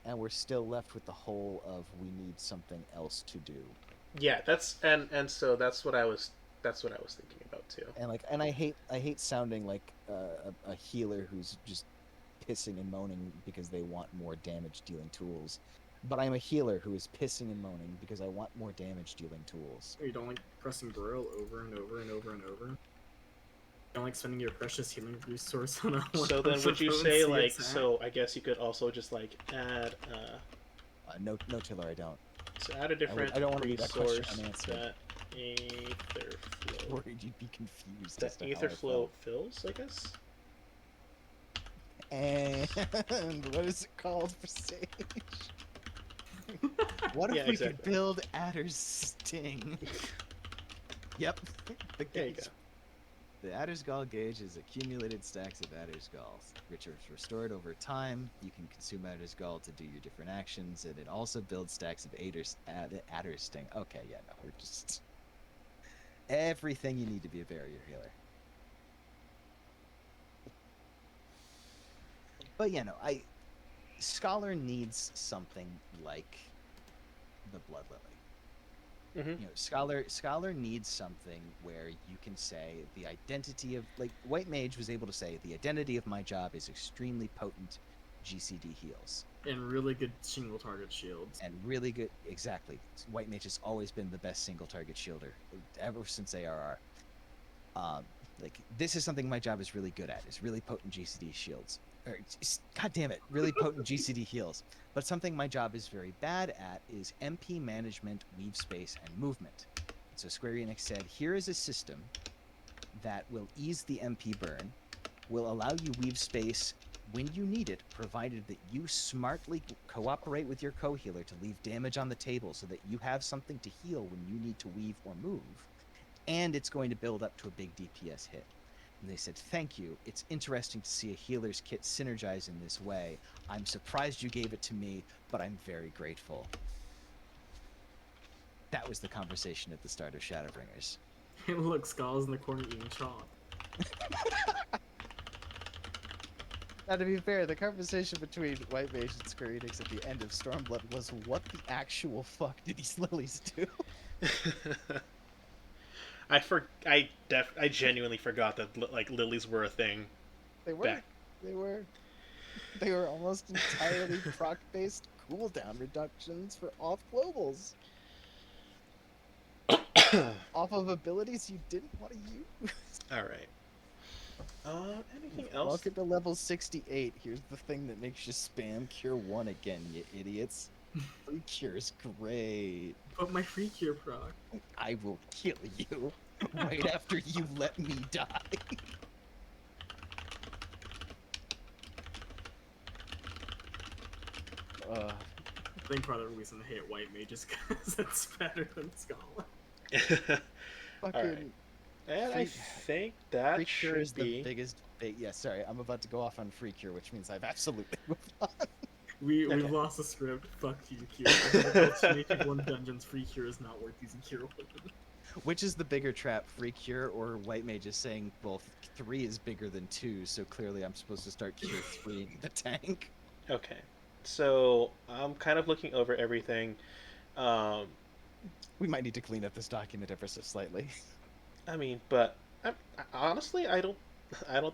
and we're still left with the hole of we need something else to do. Yeah. That's and so that's what I was thinking about too. And like, and I hate sounding like a healer who's just pissing and moaning because they want more damage dealing tools. But I'm a healer who is pissing and moaning because I want more damage dealing tools. you don't like pressing Braille over and over and over and over. You don't like spending your precious healing resource on a So then, 100 would you say potency like attack. so? I guess you could also just like add No, no, Tiller, I don't. so add a different I don't want to leave that question resource unanswered. that Aether Flow Worried you'd be confused as that to how Aether I Flow felt. fills. I guess. And what is it called for Sage? What if Yeah, we could exactly. build Adder's Sting? Yep. The There you gauge. go. The Adder's Gall gauge is accumulated stacks of Adder's Galls, which are restored over time. You can consume Adder's Gall to do your different actions, and it also builds stacks of Adder's Sting. Okay, yeah, no, we're just everything you need to be a barrier healer. But yeah, no, Scholar needs something like the Blood Lily. Mm-hmm. Scholar needs something where you can say the identity of, like White Mage was able to say, the identity of my job is extremely potent GCD heals And really good single target shields. and really good. Exactly, White Mage has always been the best single target shielder ever since ARR. Like this is something my job is really good at, is really potent GCD shields. Or, God damn it, really potent GCD heals. But something my job is very bad at is MP management, weave space, and movement. So Square Enix said, here is a system that will ease the MP burn, will allow you weave space when you need it, provided that you smartly cooperate with your co-healer to leave damage on the table so that you have something to heal when you need to weave or move. And it's going to build up to a big DPS hit. And they said, thank you. It's interesting to see a healer's kit synergize in this way. I'm surprised you gave it to me, but I'm very grateful. That was the conversation at the start of Shadowbringers. And look, Skull's in the corner eating chalk. Now, to be fair, the conversation between White Mage and Square Enix at the end of Stormblood was, what the actual fuck did these lilies do? I genuinely forgot that like lilies were a thing They were. back. They were. They were almost entirely proc-based cooldown reductions for off globals. Off of abilities you didn't want to use. All right. Anything else? Welcome to level 68. Here's the thing that makes you spam Cure 1 again, you idiots. Free Cure is great. But my free cure proc. I will kill you right after you let me die. Uh, I think part of the reason I hate white mages because it's better than Scholar. All right, fucking and I Free- think that Free Cure should is the be. biggest. Yeah, sorry, I'm about to go off on Free Cure, which means I've absolutely moved on. We've Okay. lost the script. Fuck you, Cure. If there's too many people in dungeons, free cure is not worth using cure with. Which is the bigger trap, Free Cure or White Mages saying, well, 3 is bigger than 2, so clearly I'm supposed to start Cure 3 in the tank. Okay, so I'm kind of looking over everything. Um, We might need to clean up this document ever so slightly. I mean, but honestly, I don't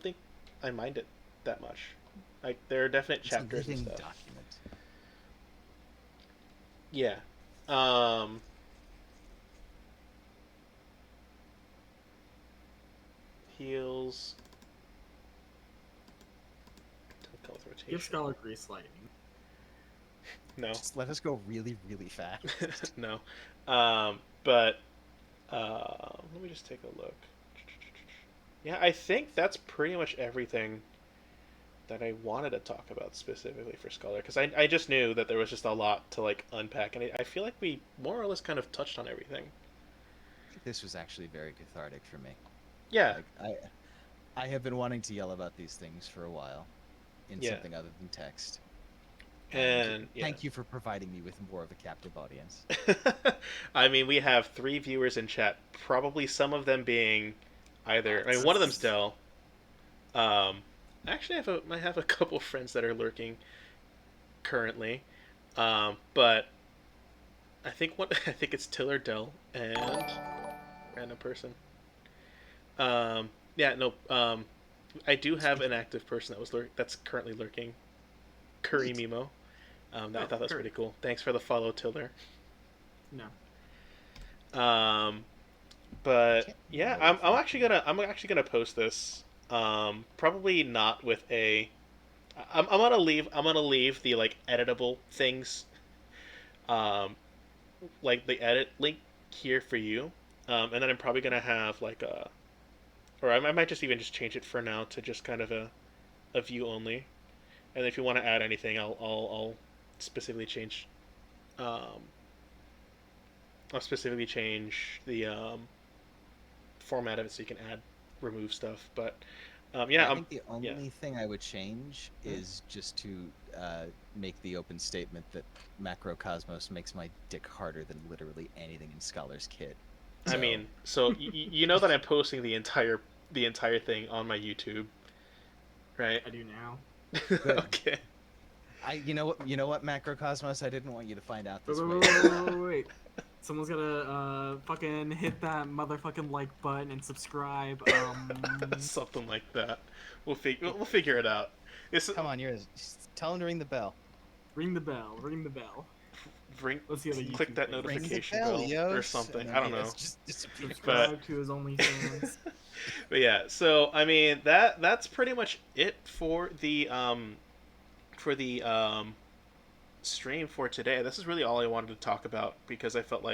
think I mind it that much. Like there are definite It's a chapters and living stuff. document. Yeah. Um, heals. Health Give rotation. Scholar Grease Lightning. No. Just let us go really, really fast. No. But let me just take a look. Yeah, I think that's pretty much everything that I wanted to talk about specifically for Scholar, because I just knew that there was just a lot to like unpack, and I feel like we more or less kind of touched on everything. This was actually very cathartic for me. Yeah, Like, I have been wanting to yell about these things for a while in Yeah. something other than text. and yeah. Thank you for providing me with more of a captive audience. I mean, we have 3 viewers in chat. Probably some of them being either. I mean, one of them's Dell. Actually, I have a couple friends that are lurking currently, but I think I think it's Tiller Dell and random person. Yeah, no. I do have an active person that's currently lurking. Curry Neat. Mimo. I Oh, thought that was Curry. pretty cool. Thanks for the follow, Tiller. No. But yeah, Can't remember I'm actually gonna post this. Probably not with a. I'm gonna leave the like editable things, um, like the edit link here for you, and then I'm probably gonna have like a, or I might just even just change it for now to just kind of a view only, and if you want to add anything, I'll specifically change, um, I'll specifically change the format of it so you can remove stuff. But yeah, I think the yeah. only thing I would change Mhm. is just to make the open statement that Macrocosmos makes my dick harder than literally anything in Scholar's Kit. I mean, so you know that I'm posting the entire thing on my YouTube, right? I do now. Good. Okay. You know what, Macrocosmos, I didn't want you to find out Wait, this wait, way. wait, wait, wait, wait, wait. Someone's gotta fucking hit that motherfucking like button and subscribe. Something like that. We'll figure it out. It's Come on, yours. Just tell him to ring the bell. Ring the bell. Ring the bell. ring, Let's see how the click YouTube that thing. Ring the notification bell, bell Yos. or something. And then I don't he know. has just disappeared. Subscribe to his OnlyFans. But yeah, so I mean that's pretty much it for the stream for today. This is really all I wanted to talk about because I felt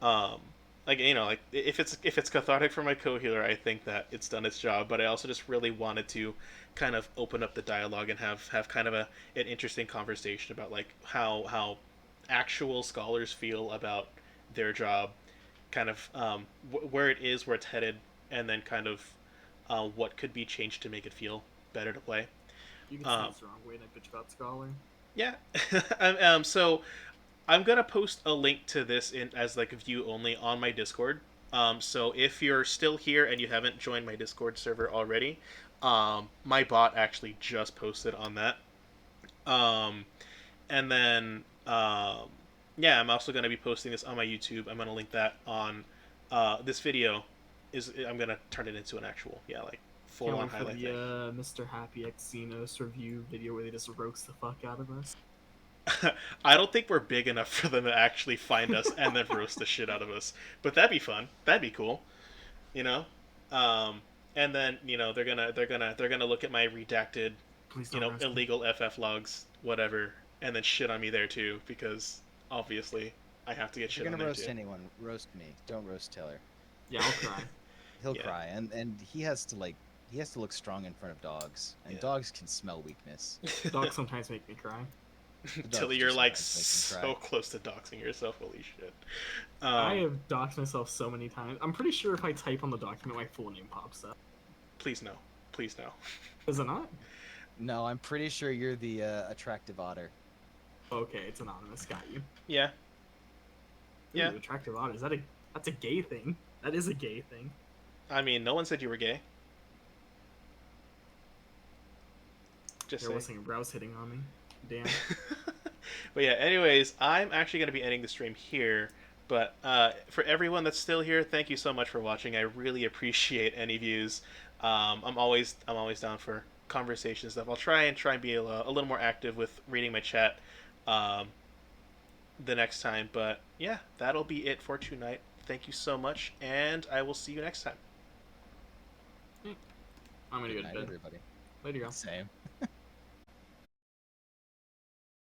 um like like if it's cathartic for my co-healer, I think that it's done its job, but I also just really wanted to kind of open up the dialogue and have kind of an interesting conversation about like how actual scholars feel about their job, kind of where it is, where it's headed, and then kind of what could be changed to make it feel better to play. You can say Um, it's the wrong way and I bitch about Scholar. yeah. So I'm gonna post a link to this in as like a view only on my Discord. So if you're still here and you haven't joined my Discord server already, my bot actually just posted on that. Um, and then yeah, I'm also gonna be posting this on my YouTube. I'm gonna link that on this video. I'm gonna turn it into an actual like full Can't on wait for highlight the thing. Mr. Happy X Xenos review video where they just roast the fuck out of us. I don't think we're big enough for them to actually find us and then roast the shit out of us. But that'd be fun. That'd be cool. You know? And then, they're gonna look at my redacted, Please don't roast me. illegal FF logs, whatever. and then shit on me there too, because obviously I have to get If shit you're on gonna there roast too. anyone, roast me. Don't roast Taylor. Yeah, I'll cry. He'll Yeah. cry, and he has to look strong in front of dogs, and Yeah. dogs can smell weakness. Dogs sometimes make me cry. The Till dogs you're do like sometimes make me so cry. close to doxing yourself. Holy shit. I have doxed myself so many times. I'm pretty sure if I type on the document, my full name pops up. Please no. Please no. Is it not? No, I'm pretty sure you're the attractive otter. Okay, it's anonymous. Got you. Yeah. Yeah. Ooh, attractive otter. That's a gay thing. That is a gay thing. I mean, no one said you were gay. Just There say. was saying brows hitting on me. Damn. But yeah, anyways, I'm actually going to be ending the stream here. But for everyone that's still here, thank you so much for watching. I really appreciate any views. I'm always down for conversation stuff. I'll try and be a little more active with reading my chat um, the next time. But yeah, that'll be it for tonight. Thank you so much, and I will see you next time. I'm gonna Good go night, to bed. everybody. Later, y'all. Same.